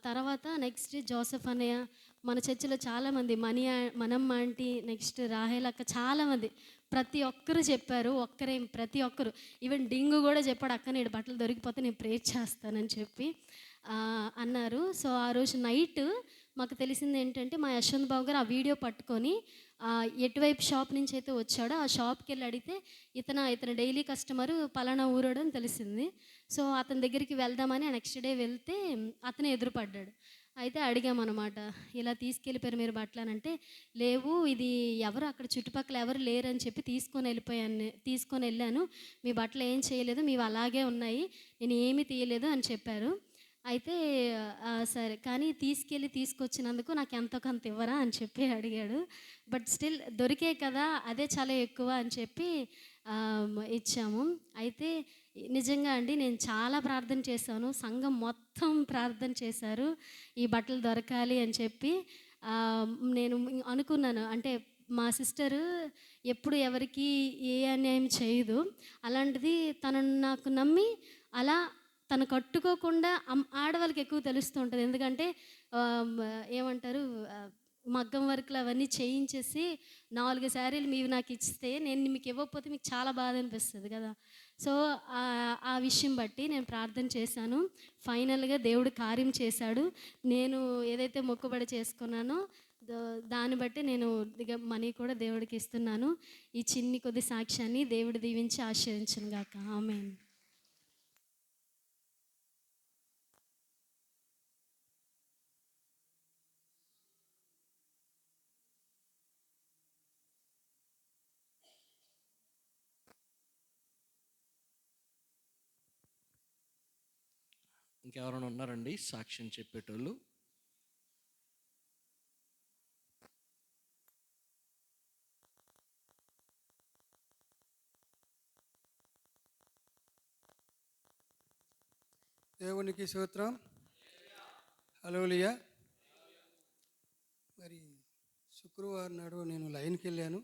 తర్వాత నెక్స్ట్ జోసెఫ్ అన్నయ్య, మన చర్చిలో చాలామంది మనమ్మ ఆంటీ, నెక్స్ట్ రాహేల్ అక్క, చాలామంది ప్రతి ఒక్కరు చెప్పారు. ప్రతి ఒక్కరు ఈవెన్ డింగు కూడా చెప్పాడు, అక్క నేను బట్టలు దొరికిపోతే నేను ప్రేర్ చేస్తానని చెప్పి అన్నారు. సో ఆ రోజు నైట్ మాకు తెలిసింది ఏంటంటే మా యశ్వంత్ బాబు గారు ఆ వీడియో పట్టుకొని ఎటువైపు షాప్ నుంచి అయితే వచ్చాడో ఆ షాప్కి వెళ్ళి అడిగితే ఇతను డైలీ కస్టమరు పలానా ఊరోడు అని తెలిసింది. సో అతని దగ్గరికి వెళ్దామని నెక్స్ట్ డే వెళ్తే అతను ఎదురుపడ్డాడు. అయితే అడిగామన్నమాట, ఇలా తీసుకెళ్ళిపోయారు మీరు బట్టలు అని అంటే, లేవు ఇది ఎవరు అక్కడ చుట్టుపక్కల ఎవరు లేరని చెప్పి తీసుకొని వెళ్ళాను, మీ బట్టలు ఏం చేయలేదు, మీవి అలాగే ఉన్నాయి, నేను ఏమీ తీయలేదు అని చెప్పారు. అయితే సరే కానీ తీసుకొచ్చినందుకు నాకు ఎంతో కొంత ఇవ్వరా అని చెప్పి అడిగాడు. బట్ స్టిల్ దొరికే కదా అదే చాలా ఎక్కువ అని చెప్పి ఇచ్చాము. అయితే నిజంగా అండి నేను చాలా ప్రార్థన చేశాను, సంఘం మొత్తం ప్రార్థన చేశారు ఈ బట్టలు దొరకాలి అని చెప్పి. నేను అనుకున్నాను, అంటే మా సిస్టరు ఎప్పుడు ఎవరికి ఏ అన్యాయం చేయదు, అలాంటిది తనను నాకు నమ్మి అలా తను కట్టుకోకుండా ఆడవాళ్ళకి ఎక్కువ తెలుస్తూ ఉంటుంది. ఎందుకంటే ఏమంటారు మగ్గం వర్క్లు అవన్నీ చేయించేసి 4 శారీలు మీవి నాకు ఇస్తే నేను మీకు ఇవ్వకపోతే మీకు చాలా బాధ అనిపిస్తుంది కదా. సో ఆ విషయం బట్టి నేను ప్రార్థన చేశాను. ఫైనల్గా దేవుడు కార్యం చేశాడు. నేను ఏదైతే మొక్కుబడి చేసుకున్నానో దాన్ని బట్టి నేను మనీ కూడా దేవుడికి ఇస్తున్నాను. ఈ చిన్ని కొద్ది సాక్ష్యాన్ని దేవుడు దీవించి ఆశీర్వదించును గాక. ఆమేన్. ఇంకెవరైనా ఉన్నారండి సాక్ష్యం చెప్పేటోళ్ళు? దేవునికి స్తోత్రం. హల్లెలూయా. మరి శుక్రవారం నాడు నేను లైన్కి వెళ్ళాను.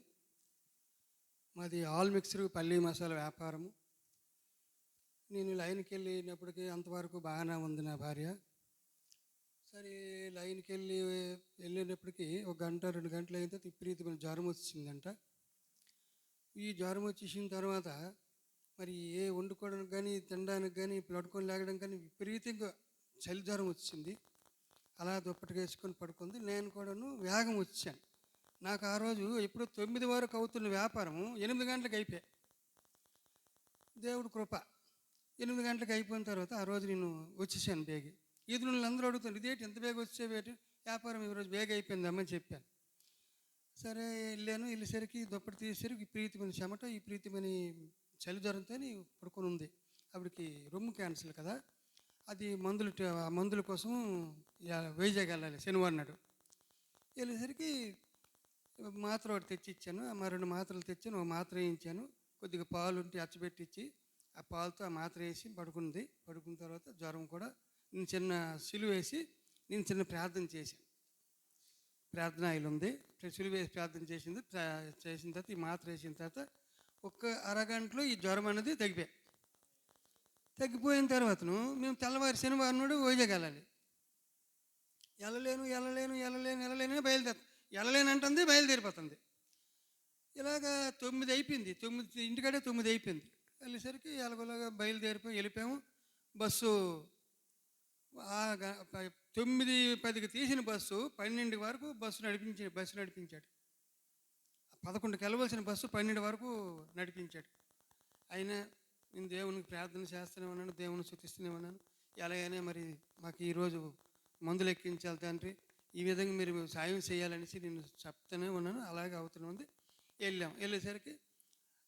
మాది ఆల్ మిక్స్డ్ పల్లీ మసాలా వ్యాపారము. నేను లైన్కి వెళ్ళినప్పటికీ అంతవరకు బాగానే ఉంది నా భార్య. సరే లైన్కి వెళ్ళినప్పటికీ 1 గంట 2 గంటలు అయితే విపరీతమైన జ్వరం వచ్చిందంట. ఈ జ్వరం వచ్చేసిన తర్వాత మరి ఏ వండుకోవడానికి కానీ తినడానికి కానీ పడుకొని లేగడం కానీ విపరీతంగా చలి జ్వరం వచ్చింది. అలా దుప్పటిగా వేసుకొని పడుకుంది. నేను కూడాను వేగం వచ్చాను. నాకు ఆ రోజు ఎప్పుడో 9 వరకు అవుతున్న వ్యాపారము 8 గంటలకు అయిపోయాయి. దేవుడు కృప. 8 గంటలకు అయిపోయిన తర్వాత ఆ రోజు నేను వచ్చేసాను బేగి. ఈదులు అందరూ అడుగుతాను, ఇదేంటి ఎంత బేగ వచ్చేవేటి, వ్యాపారం ఈరోజు బేగ అయిపోయిందమ్మని చెప్పాను. సరే వెళ్ళాను. వెళ్ళేసరికి దుప్పటి తీసేసరికి విపరీతమైన చెమట, విపరీతమైన చలి జ్వరంతో పడుకొని ఉంది. ఆవిడకి రొమ్ము క్యాన్సర్ కదా, అది ఆ మందుల కోసం వైజాగ్ వెళ్ళాలి శనివారం నాడు. వెళ్ళేసరికి మాత్ర ఒకటి తెచ్చి ఇచ్చాను. ఆ 2 మాత్రలు తెచ్చాను. ఒక మాత్ర వేయించాను. కొద్దిగా పాలు ఉంటే అచ్చబెట్టించి ఆ పాలతో ఆ మాత్ర వేసి పడుకుంది. పడుకున్న తర్వాత జ్వరం కూడా నేను చిన్న సిలువ వేసి నేను చిన్న ప్రార్థన చేశాను. ప్రార్థన ఆయిల్ ఉంది, సిలువ వేసి ప్రార్థన చేసిన తర్వాత ఈ మాత్ర వేసిన తర్వాత ఒక్క అరగంటలో ఈ జ్వరం అనేది తగ్గిపోయిన తర్వాతను మేము తెల్లవారి శనివారం నాడు వైజాగ్ వెళ్ళాలి. వెళ్ళలేను బయలుదేరుతుంది, బయలుదేరిపోతుంది. ఇలాగా 9 అయిపోయింది. 9 ఇంటికాడే 9 అయిపోయింది. వెళ్ళేసరికి ఎలాగోలాగా వెళ్ళిపోయాము. బస్సు 9:10కి తీసిన బస్సు 12 వరకు బస్సు నడిపించాడు. 11కి వెళ్ళవలసిన బస్సు 12 వరకు నడిపించాడు. అయినా నేను దేవునికి ప్రార్థన చేస్తూనే ఉన్నాను, దేవుని స్తుతిస్తూనే ఉన్నాను. ఎలాగైనా మరి మాకు ఈరోజు మందులు ఎక్కించాలి తండ్రి, ఈ విధంగా మీరు సాయం చేయాలనేసి నేను చెప్తూనే ఉన్నాను. అలాగే అవుతూనే ఉంది. వెళ్ళేసరికి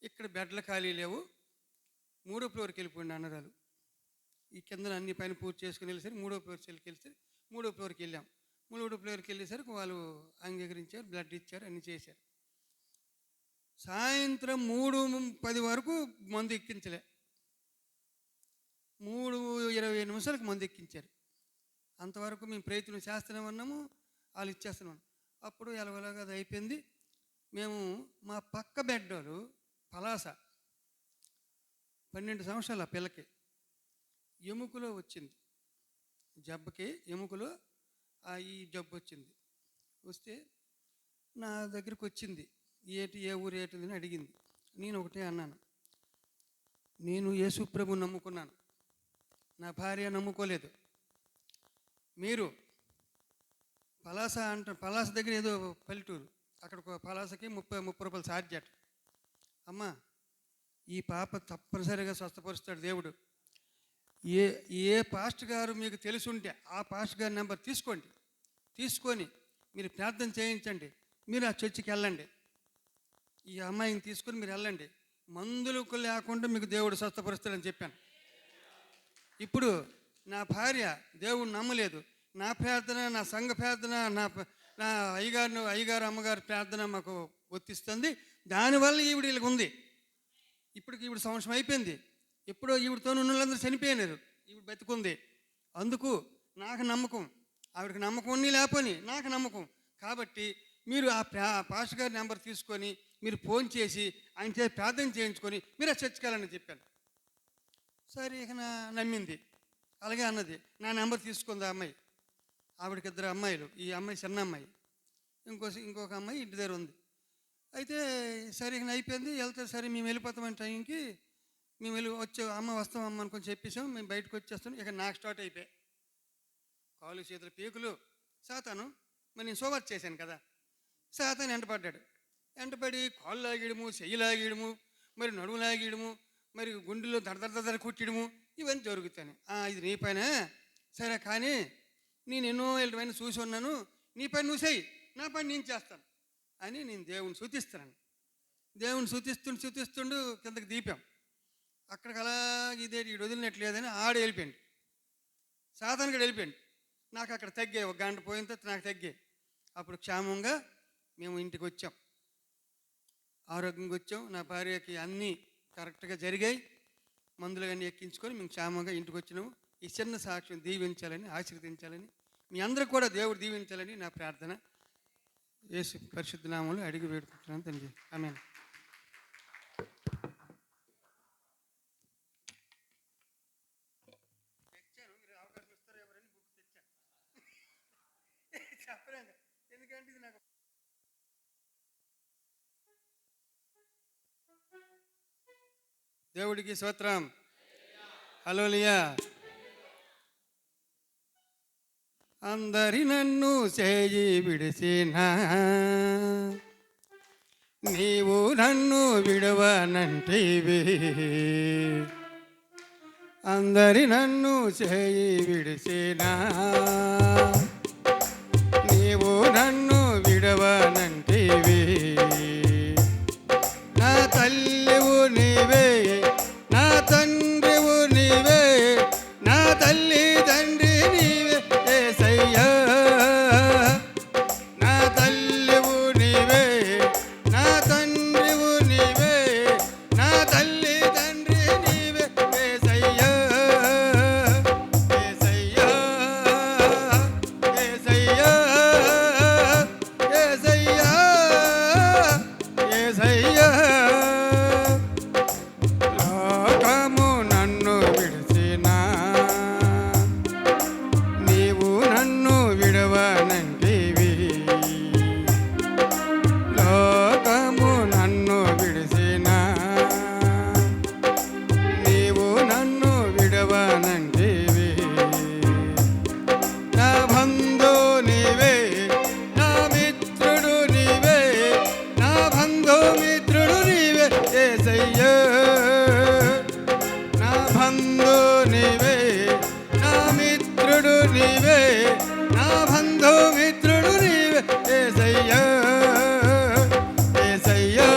ఇక్కడ బెడ్ల ఖాళీ లేవు. 3వ ఫ్లోర్కి వెళ్ళిపోయింది అన్నదాలు. ఈ కింద అన్ని పైన పూర్తి చేసుకుని వెళ్ళేసరికి 3వ ఫ్లోర్కి వెళ్తే 3వ ఫ్లోర్కి వెళ్ళాం. 3వ ఫ్లోర్కి వెళ్ళేసరికి వాళ్ళు అంగీకరించారు, బ్లడ్ ఇచ్చారు, అన్నీ చేశారు. సాయంత్రం 3:10 వరకు మందు ఎక్కించలే. 3:20 నిమిషాలకు మందు ఎక్కించారు. అంతవరకు మేము ప్రయత్నం చేస్తూనే ఉన్నాము, వాళ్ళు ఇచ్చేస్తున్నాం. అప్పుడు ఎలాగోలాగా అది అయిపోయింది. మేము మా పక్క బెడ్ వాళ్ళు పలాస 12 సంవత్సరాల పిల్లకి ఎముకలో వచ్చింది, జబ్బకి ఎముకలో ఈ జబ్బు వచ్చింది. వస్తే నా దగ్గరికి వచ్చింది. ఏ ఊరు ఏంటిదని అడిగింది. నేను ఒకటే అన్నాను, నేను యేసు ప్రభువుని నమ్ముకున్నాను, నా భార్య నమ్ముకోలేదు. మీరు పలాస దగ్గర ఏదో పల్లెటూరు, అక్కడ పలాసకి 30 రూపాయలు ఛార్జ్ అట. అమ్మ, ఈ పాప తప్పనిసరిగా స్వస్థపరుస్తాడు దేవుడు. ఏ పాస్టర్ గారు మీకు తెలుసుంటే ఆ పాస్టర్ గారి నెంబర్ తీసుకొని మీరు ప్రార్థన చేయించండి. మీరు ఆ చర్చికి వెళ్ళండి, ఈ అమ్మాయిని తీసుకొని మీరు వెళ్ళండి, మందులకు లేకుండా మీకు దేవుడు స్వస్థపరుస్తాడని చెప్పాను. ఇప్పుడు నా భార్య దేవుడు నమ్మలేదు. నా ప్రార్థన, నా సంఘ ప్రార్థన, నా అయ్యగారు అమ్మగారు ప్రార్థన మాకు వర్తిస్తుంది. దానివల్ల ఈవిడ ఉంది. ఇప్పటికి ఈవిడ సంవత్సరం అయిపోయింది. ఎప్పుడో ఈవిడతో ఉన్న వాళ్ళందరూ చనిపోయినారు, ఈవిడ బతుకుంది. అందుకు నాకు నమ్మకం, ఆవిడకి నమ్మకం ఉన్ని లేకపోని నాకు నమ్మకం. కాబట్టి మీరు ఆ పాస్టర్ గారి నెంబర్ తీసుకొని మీరు ఫోన్ చేసి ఆయన చేసి ప్రార్థన చేయించుకొని మీరు ఆ చర్చకెళ్ళని చెప్పాను. సరే, ఇక నమ్మింది. అలాగే అన్నది. నా నెంబర్ తీసుకుంది ఆ అమ్మాయి. ఆవిడకి 2 అమ్మాయిలు, ఈ అమ్మాయి చిన్న అమ్మాయి, ఇంకొక అమ్మాయి ఇంటి దగ్గర ఉంది. అయితే సరే ఇక అయిపోయింది. వెళ్తే సరే మేము వెళ్ళిపోతామని టైంకి మేము అమ్మ వస్తామమ్మ అనుకొని చెప్పేసాం. మేము బయటకు వచ్చేస్తాం. ఇక నాకు స్టార్ట్ అయిపోయాయి కాలు చేతుల పీకులు. సాతాను మరి నేను సోవర్ట్ చేశాను కదా, సాతాను ఎంటపడి కాళ్ళు లాగేయడము, చెయ్యి లాగేయడము, మరి నడుము లాగేయడము, మరి గుండెలో దడ కుట్టడము, ఇవన్నీ జరుగుతాయి. ఇది నీ పైన సరే, కానీ నేను ఎన్నో ఏళ్ళ చూసి ఉన్నాను, నీ పని నువ్వు చెయ్యి, నా పని నేను చేస్తాను అని నేను దేవుని స్తుతిస్తున్నాను. దేవుని స్తుతిస్తుండు కిందకి దీపాం. అక్కడికి అలాగే ఇదే ఈడు వదిలినట్లేదని ఆడు వెళ్ళిపోయాడు, సాతాను కూడా వెళ్ళిపోయాడు. నాకు అక్కడ తగ్గాయి, 1 గంట పోయిన తర్వాత నాకు తగ్గాయి. అప్పుడు క్షేమంగా మేము ఇంటికి వచ్చాం, ఆరోగ్యంగా వచ్చాం. నా భార్యకి అన్నీ కరెక్ట్గా జరిగాయి. మందులు అన్నీ ఎక్కించుకొని మేము క్షేమంగా ఇంటికి వచ్చినాము. ఈ చిన్న సాక్ష్యం దీవించాలని, ఆశీర్వదించాలని, మీ అందరూ కూడా దేవుడు దీవించాలని నా ప్రార్థన. యేసు పరిశుద్ధ నామములో అడిగి వేడుకుంటున్నాను తండ్రి, ఆమేన్. చెప్పలేదు, ఎందుకంటే ఇది నాకు దేవుడికి స్తోత్రం. హల్లెలూయా. అందరి నన్ను చేయి విడిసినా నీవు నన్ను విడవనంటివి. అందరి నన్ను చేయి విడిసినా నీవు నన్ను విడవనంటివి. నా తల్లివు నీవే, నా తండ్రివు నీవే, నా తల్లి తండ్రి నీవే యేసయ్యా. నా తల్లివు నీవే, నా తండ్రివు నీవే, నా తల్లి తండ్రి నీవే యేసయ్యా. యేసయ్యా, యేసయ్యా, యేసయ్యా, యేసయ్యా. లోకము నన్ను విడిసినా నీవు నన్ను విడవనంటివి. లోకము నన్ను విడిసినా నీవు నన్ను విడవనంటివి. నా బంధు నీవే, నా మిత్రుడు నీవే, నా బంధు మిత్రుడు నీవే యేసయ్యా. నా బంధు నీవే, నా మిత్రుడు నీవే, నా బంధు మిత్రుడు నీవే యేసయ్యా. యేసయ్యా,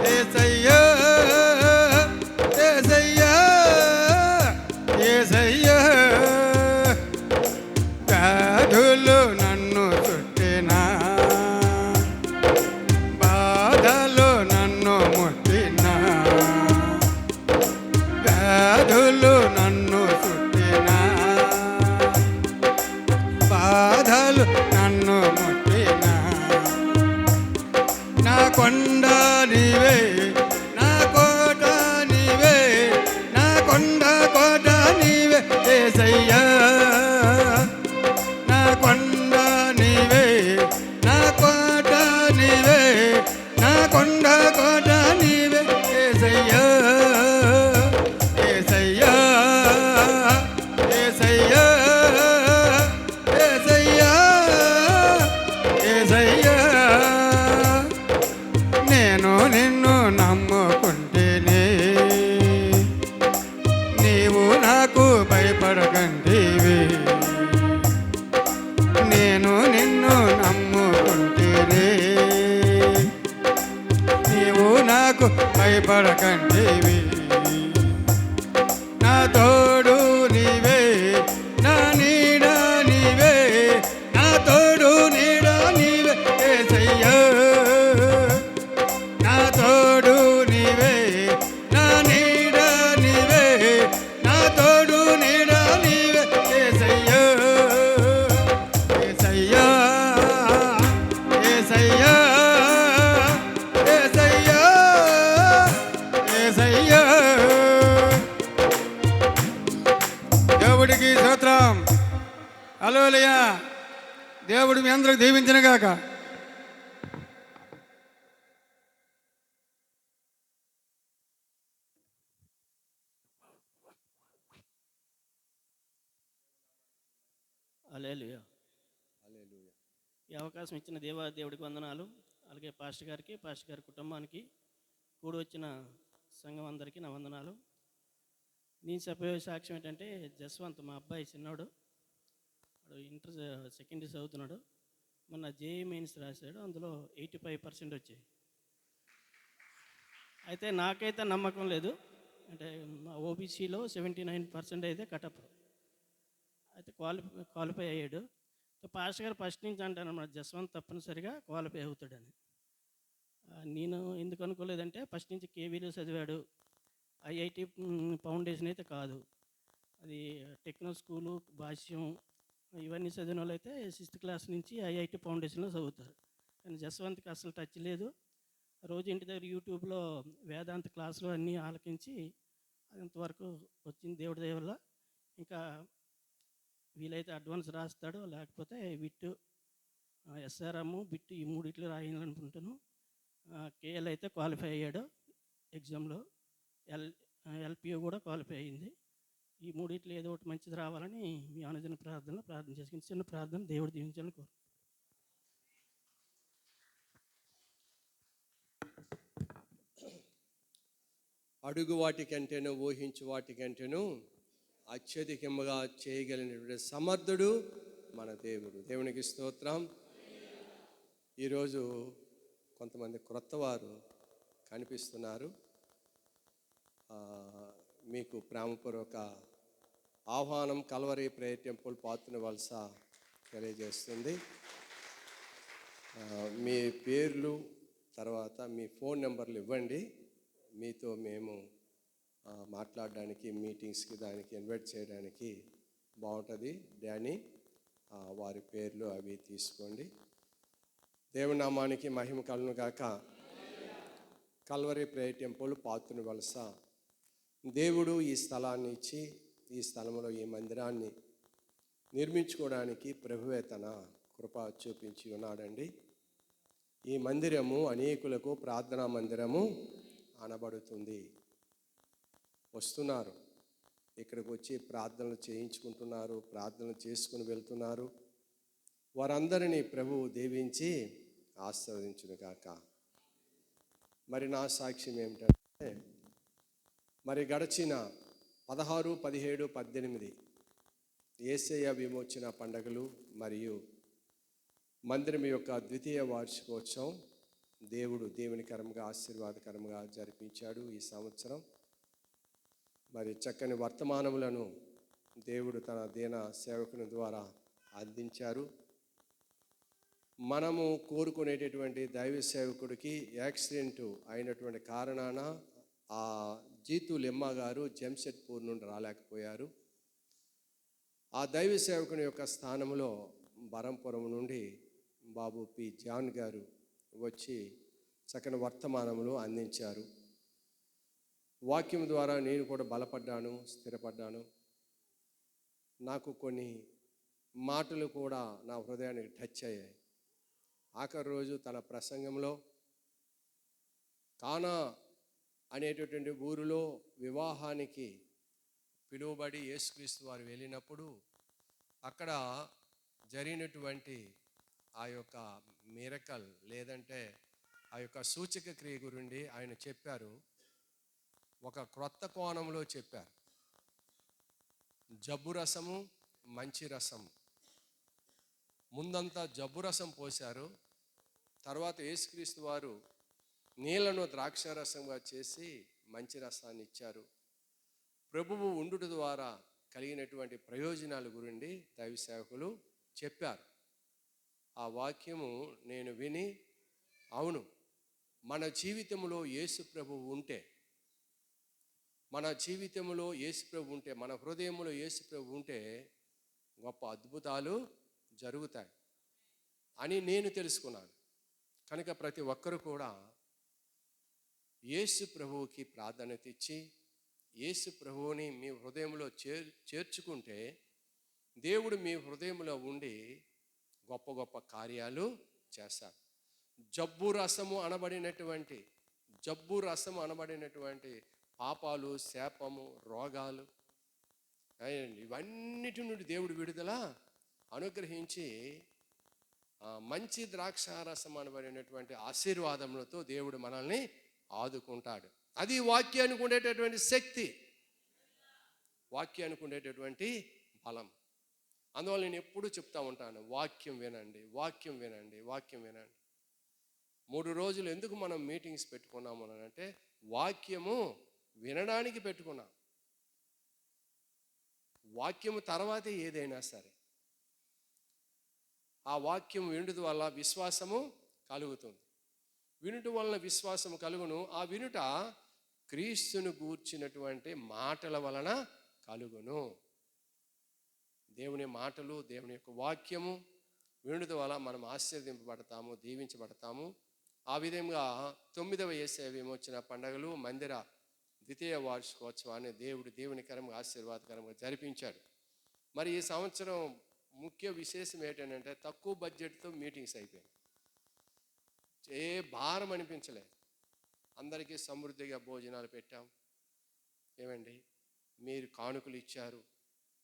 యేసయ్యా, యేసయ్యా, యేసయ్యా. వ్యాధులు నన్ను చుట్టినా, బాధలు నన్ను ముట్టినా, వ్యాధులు నన్ను చుట్టినా, బాధలు నన్ను ముట్టినా, నా కొండ నీవే, నా కోట నీవే, నా కొండ కోట నీవే యేసయ్యా. నా కొండ నీవే, నా కోట నీవే, నా కొండ కోట నీవే యేసయ్యా. యేసయ్యా, యేసయ్యా, యేసయ్యా, యేసయ్యా. నేను నిన్ను నమ్ముకుంటేనే నీవు నాకు భయపడకంటివి. నేను నిన్ను నమ్ముకుంటేనే నీవు నాకు భయపడకంటివి. నా తోడు నీవే, నా నీడ నీవే, నా తోడు నీడ నీవే యేసయ్యా. నా తోడు నీవే, నా నీడ నీవే, నా తోడు నీడ నీవే యేసయ్యా. యేసయ్యా, యేసయ్యా, యేసయ్యా, యేసయ్యా. దేవుడికి స్తోత్రం. హల్లెలూయా. దేవుడు మీ అందరికి దీవించిన గాక. హల్లెలూయా. ఈ అవకాశం ఇచ్చిన దేవుడికి వందనాలు. అలాగే పాస్టర్ గారి కుటుంబానికి, కూడి వచ్చిన సంఘం అందరికీ నా వందనాలు. నేను చెప్పే సాక్ష్యం ఏంటంటే, జస్వంత్ మా అబ్బాయి చిన్నోడు, ఇంటర్ సెకండ్ ఇయర్ చదువుతున్నాడు. మొన్న జేఈ మెయిన్స్ రాశాడు, అందులో 85% వచ్చాయి. అయితే నాకైతే నమ్మకం లేదు, అంటే మా ఓబీసీలో 79% అయితే కటప్. అయితే క్వాలిఫై అయ్యాడు. పాస్టర్ గారు ఫస్ట్ నుంచి అంటాను అన్నమాట, జస్వంత్ తప్పనిసరిగా క్వాలిఫై అవుతాడని. నేను ఎందుకు అనుకోలేదంటే, ఫస్ట్ నుంచి కేవీలో చదివాడు, ఐఐటి ఫౌండేషన్ అయితే కాదు, అది టెక్నో స్కూలు, భాష్యం ఇవన్నీ చదివిన వాళ్ళు అయితే 6th క్లాస్ నుంచి ఐఐటి ఫౌండేషన్లో చదువుతారు. కానీ జస్వంత్కి అసలు టచ్ లేదు. రోజు ఇంటి దగ్గర యూట్యూబ్లో వేదాంత క్లాసులు అన్నీ ఆలకించి అంతవరకు వచ్చింది దేవుడి దయ వల్ల. ఇంకా వీలైతే అడ్వాన్స్ రాస్తాడు, లేకపోతే విట్టు, ఎస్ఆర్ఎం, బిట్టు ఈ మూడిట్లు రాయాలనుకుంటాను. కేఎల్ అయితే క్వాలిఫై అయ్యాడు ఎగ్జామ్లో. ఎల్ ఎల్పిఓ కూడా క్వాలిఫై అయింది. ఈ మూడిట్లో ఏదో ఒకటి మంచిది రావాలని మీ అనుదిన ప్రార్థనలో ప్రార్థన చేసుకుని చిన్న ప్రార్థన దేవుడు దీవించాలని కోరు. అడుగు వాటికంటేను ఊహించు వాటికంటేను అత్యధికముగా చేయగలిగినటువంటి సమర్థుడు మన దేవుడు. దేవునికి స్తోత్రం. ఈరోజు కొంతమంది క్రొత్త వారు కనిపిస్తున్నారు. మీకు ప్రేమపూర్వక ఆహ్వానం కల్వరీ ప్రేయర్ టెంపుల్ పాతుని వలస తెలియజేస్తుంది. మీ పేర్లు తర్వాత మీ ఫోన్ నెంబర్లు ఇవ్వండి. మీతో మేము మాట్లాడడానికి మీటింగ్స్కి దానికి ఇన్వైట్ చేయడానికి బాగుంటుంది. డానీ వారి పేర్లు అవి తీసుకోండి. దేవుని నామానికి మహిమ కలుగును గాక. కల్వరీ ప్రేయర్ టెంపుల్ పాతుని వలస దేవుడు ఈ స్థలాన్ని ఇచ్చి ఈ స్థలంలో ఈ మందిరాన్ని నిర్మించుకోవడానికి ప్రభువే తన కృప చూపించి ఉన్నాడండి. ఈ మందిరము అనేకులకు ప్రార్థనా మందిరము అనబడుతుంది. వస్తున్నారు, ఇక్కడికి వచ్చి ప్రార్థనలు చేయించుకుంటున్నారు, ప్రార్థనలు చేసుకుని వెళ్తున్నారు. వారందరినీ ప్రభువు దీవించి ఆశీర్వదించును గాక. మరి నా సాక్ష్యం ఏమిటంటే, మరి గడిచిన 16, 17, 18 యేసయ్య విమోచన పండగలు మరియు మందిరం యొక్క ద్వితీయ వార్షికోత్సవం దేవుడు దీవెనకరంగా ఆశీర్వాదకరంగా జరిపించాడు. ఈ సంవత్సరం మరి చక్కని వర్తమానములను దేవుడు తన దీన సేవకుని ద్వారా అందించారు. మనము కోరుకునేటటువంటి దైవ సేవకుడికి యాక్సిడెంట్ అయినటువంటి కారణాన ఆ జీతు లెమ్మ గారు జంషెడ్పూర్ నుండి రాలేకపోయారు. ఆ దైవ సేవకుని యొక్క స్థానంలో బరంపురం నుండి బాబు పి జాన్ గారు వచ్చి చక్కని వర్తమానములు అందించారు. వాక్యం ద్వారా నేను కూడా బలపడ్డాను, స్థిరపడ్డాను. నాకు కొన్ని మాటలు కూడా నా హృదయానికి టచ్ అయ్యాయి. ఆఖరి రోజు తన ప్రసంగంలో కానా అనేటటువంటి ఊరిలో వివాహానికి పిలువబడి యేసుక్రీస్తు వారు వెళ్ళినప్పుడు అక్కడ జరిగినటువంటి ఆ యొక్క మిరకల్ లేదంటే ఆ యొక్క సూచక క్రియ గురించి ఆయన చెప్పారు. ఒక క్రొత్త కోణంలో చెప్పారు. జబ్బు రసము, మంచి రసము. ముందంతా జబ్బు రసం పోశారు. తర్వాత యేసుక్రీస్తు వారు నీళ్లను ద్రాక్షారసంగా చేసి మంచి రసాన్ని ఇచ్చారు. ప్రభువు ఉండుట ద్వారా కలిగినటువంటి ప్రయోజనాల గురించి దైవ సేవకులు చెప్పారు. ఆ వాక్యము నేను విని, అవును, మన జీవితంలో యేసు ప్రభువు ఉంటే, మన జీవితంలో యేసు ప్రభు ఉంటే, మన హృదయంలో యేసు ప్రభు ఉంటే గొప్ప అద్భుతాలు జరుగుతాయి అని నేను తెలుసుకున్నాను. కనుక ప్రతి ఒక్కరు కూడా యేసు ప్రభువుకి ప్రాధాన్యత ఇచ్చి యేసు ప్రభువుని మీ హృదయంలో చేర్చుకుంటే దేవుడు మీ హృదయంలో ఉండి గొప్ప గొప్ప కార్యాలు చేస్తారు. జబ్బు రసము అనబడినటువంటి పాపాలు, శాపము, రోగాలు ఇవన్నిటి నుండి దేవుడు విడుదల అనుగ్రహించి మంచి ద్రాక్షారసం అనబడినటువంటి ఆశీర్వాదములతో దేవుడు మనల్ని ఆదుకుంటాడు. అది వాక్యానికి ఉండేటటువంటి శక్తి, వాక్యానికి ఉండేటటువంటి బలం. అందువల్ల నేను ఎప్పుడూ చెప్తా ఉంటాను, వాక్యం వినండి, వాక్యం వినండి, వాక్యం వినండి. 3 రోజులు ఎందుకు మనం మీటింగ్స్ పెట్టుకున్నాము అని అంటే వాక్యము వినడానికి పెట్టుకున్నాం. వాక్యము తర్వాతే ఏదైనా సరే. ఆ వాక్యం వినుట వల్ల విశ్వాసము కలుగుతుంది. వినుట వలన విశ్వాసము కలుగును. ఆ వినుట క్రీస్తును గూర్చినటువంటి మాటల వలన కలుగును. దేవుని మాటలు, దేవుని యొక్క వాక్యము వినుట వల్ల మనం ఆశీర్వదింపబడతాము, దీవించబడతాము. ఆ విధంగా 9వ యేసయ్య విమోచన పండుగలు, మందిర ద్వితీయ వార్షికోత్సవాన్ని దేవుడు దీవెనకరంగా ఆశీర్వాదకరంగా జరిపించాడు. మరి ఈ సంవత్సరం ముఖ్య విశేషం ఏంటంటే తక్కువ బడ్జెట్తో మీటింగ్స్ అయిపోయాయి. ఏ భారం అనిపించలేదు. అందరికీ సమృద్ధిగా భోజనాలు పెట్టాం. ఏమండి, మీరు కానుకలు ఇచ్చారు,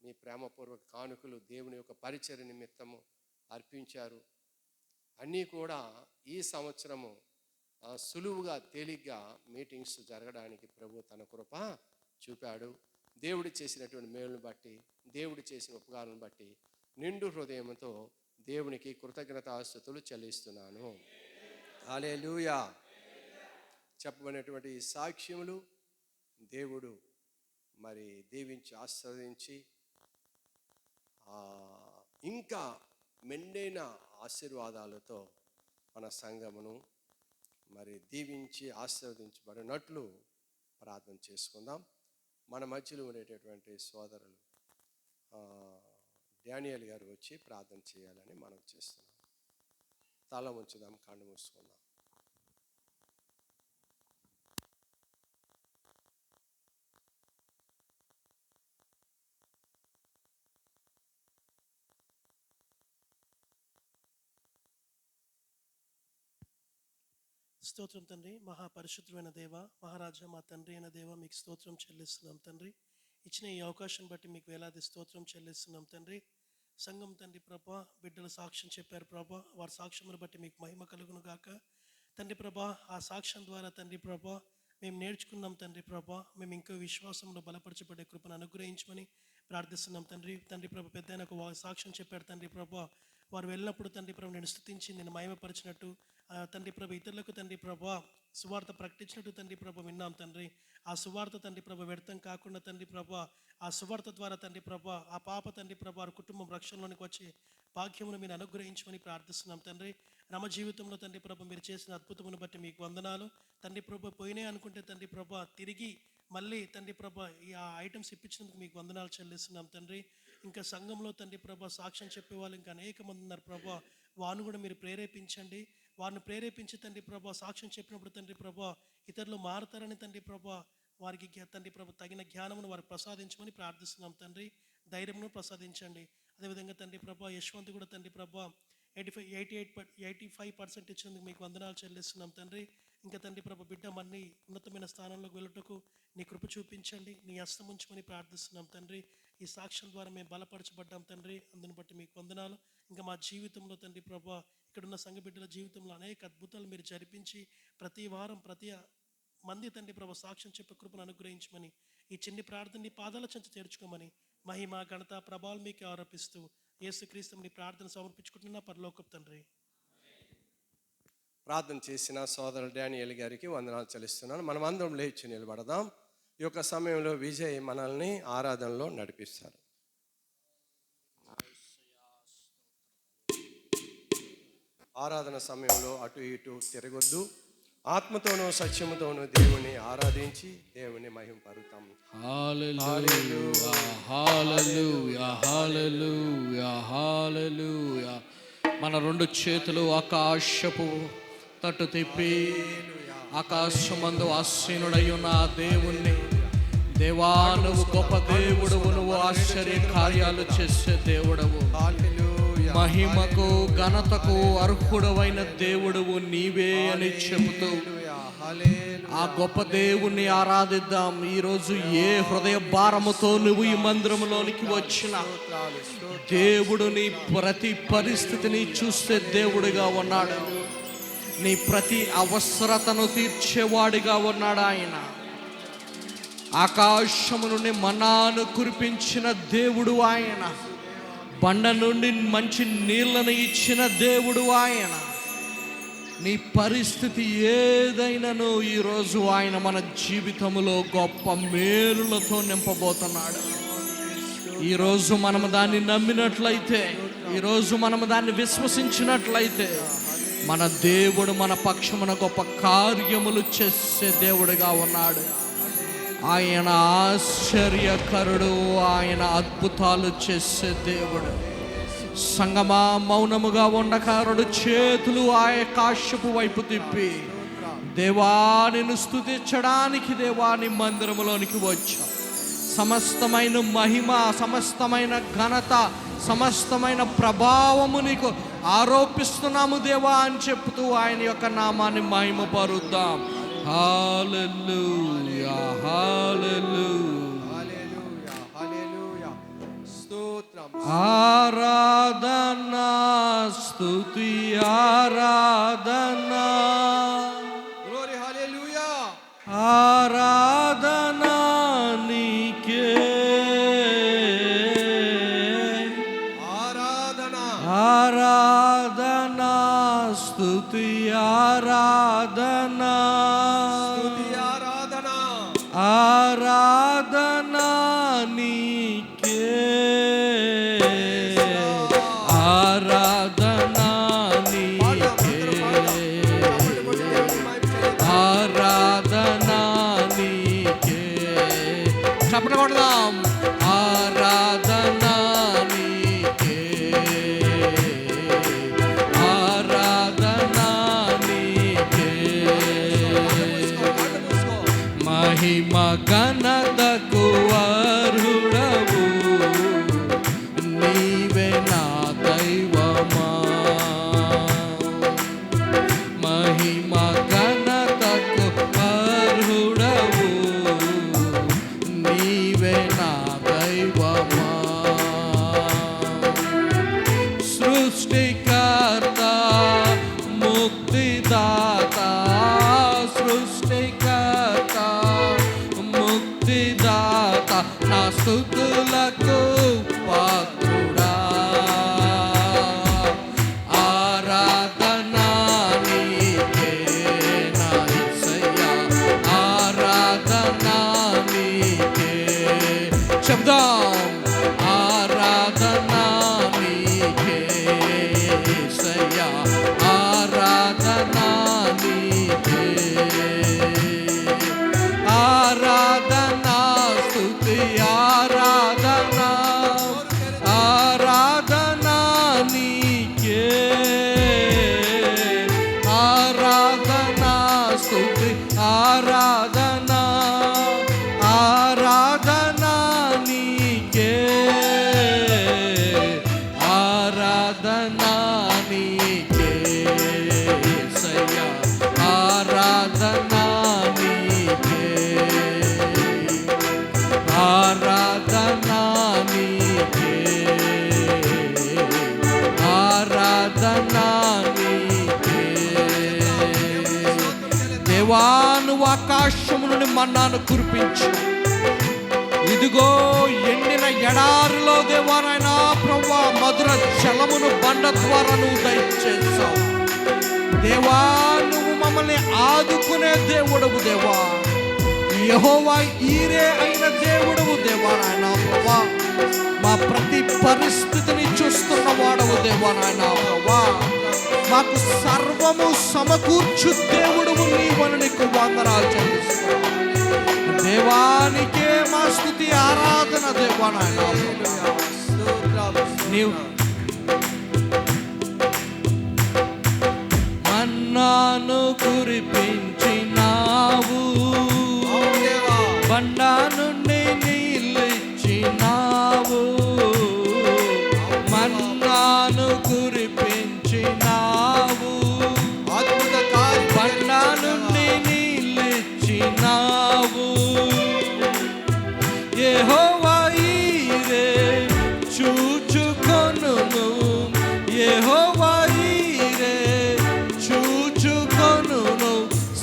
మీ ప్రేమపూర్వక కానుకలు దేవుని యొక్క పరిచర్య నిమిత్తము అర్పించారు. అన్నీ కూడా ఈ సంవత్సరము సులువుగా తేలిగ్గా మీటింగ్స్ జరగడానికి ప్రభు తన కృప చూపాడు. దేవుడు చేసినటువంటి మేలును బట్టి, దేవుడు చేసిన ఉపకారం బట్టి నిండు హృదయంతో దేవునికి కృతజ్ఞతాస్తుతులు చెల్లిస్తున్నాను. హల్లెలూయా. చెప్పబడినటువంటి సాక్ష్యములు దేవుడు మరి దీవించి ఆశీర్వదించి ఇంకా మెండైన ఆశీర్వాదాలతో మన సంఘమును మరి దీవించి ఆశీర్వదించబడినట్లు ప్రార్థన చేసుకుందాం. మన మధ్యలో ఉండేటటువంటి సోదరులు డానియల్ గారు వచ్చి ప్రార్థన చేయాలని మనం చేస్తున్నాం. తల ఉంచుదాం, కళ్ళు మూసుకుందాం. స్తోత్రం తండ్రి, మహాపరిశుద్ధమైన దేవ, మహారాజా, మా తండ్రి అయిన దేవ, మీకు స్తోత్రం చెల్లిస్తున్నాం తండ్రి. ఇచ్చిన ఈ అవకాశం బట్టి మీకు వేలాది స్తోత్రం చెల్లిస్తున్నాం తండ్రి. సంఘం తండ్రి ప్రభా, బిడ్డలు సాక్ష్యం చెప్పారు ప్రభా, వారి సాక్ష్యమును బట్టి మీకు మహిమ కలుగును గాక తండ్రి ప్రభా. ఆ సాక్ష్యం ద్వారా తండ్రి ప్రభా మేము నేర్చుకున్నాం తండ్రి ప్రభా. మేము ఇంకో విశ్వాసంలో బలపరచబడే కృపను అనుగ్రహించమని ప్రార్థిస్తున్నాం తండ్రి. తండ్రి ప్రభా, పెద్ద ఆయనకు సాక్ష్యం చెప్పాడు తండ్రి ప్రభా. వారు వెళ్ళినప్పుడు తండ్రి ప్రభు నేను స్తుతించి నేను మహిమపరిచినట్టు తండ్రి ప్రభు ఇతరులకు తండ్రి ప్రభా సువార్త ప్రకటించినట్టు తండ్రి ప్రభు విన్నాం తండ్రి. ఆ సువార్త తండ్రి ప్రభు వ్యర్థం కాకుండా తండ్రి ప్రభా, ఆ సువార్త ద్వారా తండ్రి ప్రభా ఆ పాప తండ్రి ప్రభా కుటుంబం రక్షణలోనికి వచ్చి భాగ్యమును మీరు అనుగ్రహించమని ప్రార్థిస్తున్నాం తండ్రి. రమ జీవితంలో తండ్రి ప్రభు మీరు చేసిన అద్భుతమును బట్టి మీకు వందనాలు తండ్రి ప్రభు. పోయినాయి అనుకుంటే తండ్రి ప్రభా తిరిగి మళ్ళీ తండ్రి ప్రభా ఈ ఆ ఐటమ్స్ ఇప్పించినందుకు మీకు వందనాలు చెల్లిస్తున్నాం తండ్రి. ఇంకా సంఘంలో తండ్రి ప్రభా సాక్ష్యం చెప్పే వాళ్ళు ఇంకా అనేక మంది ఉన్నారు ప్రభా. వారిని కూడా మీరు ప్రేరేపించండి. వారిని ప్రేరేపించి తండ్రి ప్రభా సాక్ష్యం చెప్పినప్పుడు తండ్రి ప్రభా ఇతరులు మారుతారని తండ్రి ప్రభా వారికి తండ్రి ప్రభా తగిన జ్ఞానమును వారికి ప్రసాదించమని ప్రార్థిస్తున్నాం తండ్రి. ధైర్యమును ప్రసాదించండి. అదేవిధంగా తండ్రి ప్రభా యశ్వంత్ కూడా తండ్రి ప్రభా 85% ఇచ్చినందుకు మీకు వందనాలు చెల్లిస్తున్నాం తండ్రి. ఇంకా తండ్రి ప్రభా బిడ్డ మన్ని ఉన్నతమైన స్థానంలోకి వెళ్ళటకు నీ కృప చూపించండి, నీ హస్తం ఉంచమని ప్రార్థిస్తున్నాం తండ్రి. ఈ సాక్ష్యం ద్వారా మేము బలపరచబడ్డాం తండ్రి, అందుని బట్టి మీకు వందనాలు. ఇంకా మా జీవితంలో తండ్రి ప్రభా ఇక్కడున్న సంఘ బిడ్డల జీవితంలో అనేక అద్భుతాలు మీరు జరిపించి ప్రతి వారం ప్రతి మంది తండ్రి ప్రభా సాక్ష్యం చెప్పే కృపను అనుగ్రహించమని ఈ చిన్ని ప్రార్థనని పాదాల చెంత చేర్చుకోమని మహిమ ఘనత ప్రభావాలు మీకు ఆరోపిస్తూ యేసుక్రీస్తుని ప్రార్థన సమర్పించుకుంటున్న పరలోకపు తండ్రి. ప్రార్థన చేసిన సోదరుడు డానియల్ గారికి వందనాలు చెల్లిస్తున్నాను. మనం అందరం లేచి నిలబడదాం. ఈ యొక్క సమయంలో విజయ్ మనల్ని ఆరాధనలో నడిపిస్తారు. ఆరాధన సమయంలో అటు ఇటు తిరగొద్దు. ఆత్మతోనూ సత్యముతోనూ దేవుని ఆరాధించి దేవుని మహిమపరుతాం. హల్లెలూయా, హల్లెలూయా, హల్లెలూయా, హల్లెలూయా. మన రెండు చేతులు ఆకాశపు తట్టు తిప్పి ఆకాశమందు ఆసీనుడై ఉన్న ఆ దేవుణ్ణి, దేవా నువ్వు గొప్ప దేవుడవు, నువ్వు ఆశ్చర్య కార్యాలు చేసే దేవుడవు, మహిమకు ఘనతకు అర్హుడవైన దేవుడవు నీవే అని చెబుతూ ఆ గొప్ప దేవుణ్ణి ఆరాధిద్దాం. ఈరోజు ఏ హృదయ భారముతో నువ్వు ఈ మందిరంలోనికి వచ్చిన దేవుడు నీ ప్రతి పరిస్థితిని చూసే దేవుడిగా ఉన్నాడు. నీ ప్రతి అవసరతను తీర్చేవాడిగా ఉన్నాడు ఆయన. ఆకాశము నుండి మన్నాను కురిపించిన దేవుడు ఆయన. బండ నుండి మంచి నీళ్లను ఇచ్చిన దేవుడు ఆయన. నీ పరిస్థితి ఏదైనాను ఈరోజు ఆయన మన జీవితంలో గొప్ప మేలులతో నింపబోతున్నాడు. ఈరోజు మనము దాన్ని నమ్మినట్లయితే, ఈరోజు మనము దాన్ని విశ్వసించినట్లయితే మన దేవుడు మన పక్షమున గొప్ప కార్యములు చేసే దేవుడిగా ఉన్నాడు. ఆయన ఆశ్చర్యకరుడు, ఆయన అద్భుతాలు చేసే దేవుడు. సంగమా మౌనముగా ఉండకారుడు చేతులు ఆకాశపు వైపు తిప్పి దేవానిని స్తుతించడానికి దేవాని మందిరములోనికి వచ్చాం. సమస్తమైన మహిమ, సమస్తమైన ఘనత, సమస్తమైన ప్రభావము నీకు ఆరోపిస్తున్నాము దేవా అని చెప్తూ ఆయన యొక్క నామాన్ని మహిమపరుద్దాం. హల్లెలూయా హల్లెలూయా హల్లెలూయా హల్లెలూయా స్తోత్రం ఆరాధన స్తుతి ఆరాధన గ్లోరీ హల్లెలూయా ఆరాధన నీకే ఆరాధన ఆరాధన స్తుతి ఆరాధన స్తుతి ఆరాధన ఆరాధన నీకే ఆరాధన నీకే ఆరాధన నీకే చప్పట్లు కొడదాం ఆరాధన నీకే ఆరాధన నీకే మహిమ ఘనతకు అర్హుడవు నీవే నా దైవమా మహిమ ఘనతకు అర్హుడవు నీవే నా దైవమా సృష్టికర్త ముక్తిదాత సృష్టికర్త ముక్తిదాత నా స్తుతులకు పాత్రుడా ఆరాధన నీకే నా యేసయ్యా ఆరాధన నీకే శబ్దం ఆరాధన నీకే యేసయ్యా ఆరాధన నీకే ఆరాధన స్తుతి ఆరాధన ఆరాధన నీకే ఆరాధన స్తుతి ఆరాధన ఆరాధన నీకే ఆరాధన నీకే యేసయ్యా ఆరాధన నీకే ఆరాధన నీకే ఆరాధన నీకే దేవా నువ్వు ఆకాశము నుండి మన్నాను కురిపించు ఇదిగో ఎండిన ఎడారిలో దేవా నాయనా ప్రభువా మధుర జలమును బండ ద్వారా నువ్వు దయచేసావు దేవా నువ్వు మమ్మల్ని ఆదుకునే దేవుడవు దేవా యెహోవా ఈరే అయిన దేవుడవు దేవా నాయనా ప్రభువా మా ప్రతి పరిస్థితిని చూస్తున్న వాడవు దేవా నాయనా ప్రభువా మాకు సర్వము సమకూర్చు దేవుడవు నీవని నీకు వందనాలు చెల్లిస్తున్నాను దేవానికే మా స్తుతి ఆరాధన దేవా నాయనా నీవు మన్నాను కురిపించినావు బండ నుండి నీళ్ళిచ్చినావు మన్నాను కురిపించినావు బండ నుండి నీళ్ళిచ్చినావు యెహోవా ఈరే చూచుకొనును యెహోవా ఈరే చూచుకొనును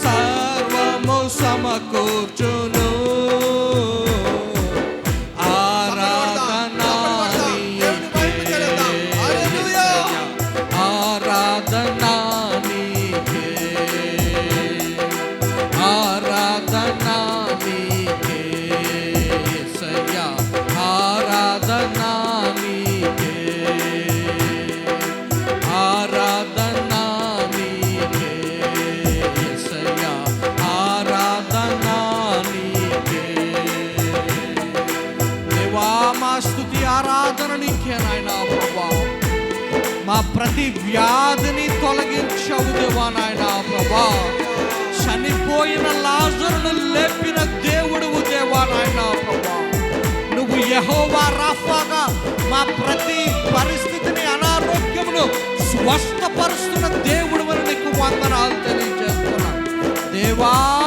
సర్వము సమకూర్చును ఆరాధన నీకే ఆరాధన నీకే ఆరాధన నీకే యేసయ్యా ఆరాధన నీకే ఆరాధన నీకే యేసయ్యా ఆరాధన నీకే దేవా మా స్తుతి ఆరాధన నీకే నాయనా ప్రభువా మా ప్రతి వ్యాధిని తొలగించవు దేవా నాయనా ప్రభువా చనిపోయిన లాజరును లేపిన దేవుడువు దేవా నాయనా ప్రభువా నువ్వు యెహోవా రాఫాగా మా ప్రతి పరిస్థితిని అనారోగ్యమును స్వస్థపరుస్తున్న దేవుడు అని నీకు వందనాలు తెలియజేస్తున్నా దేవా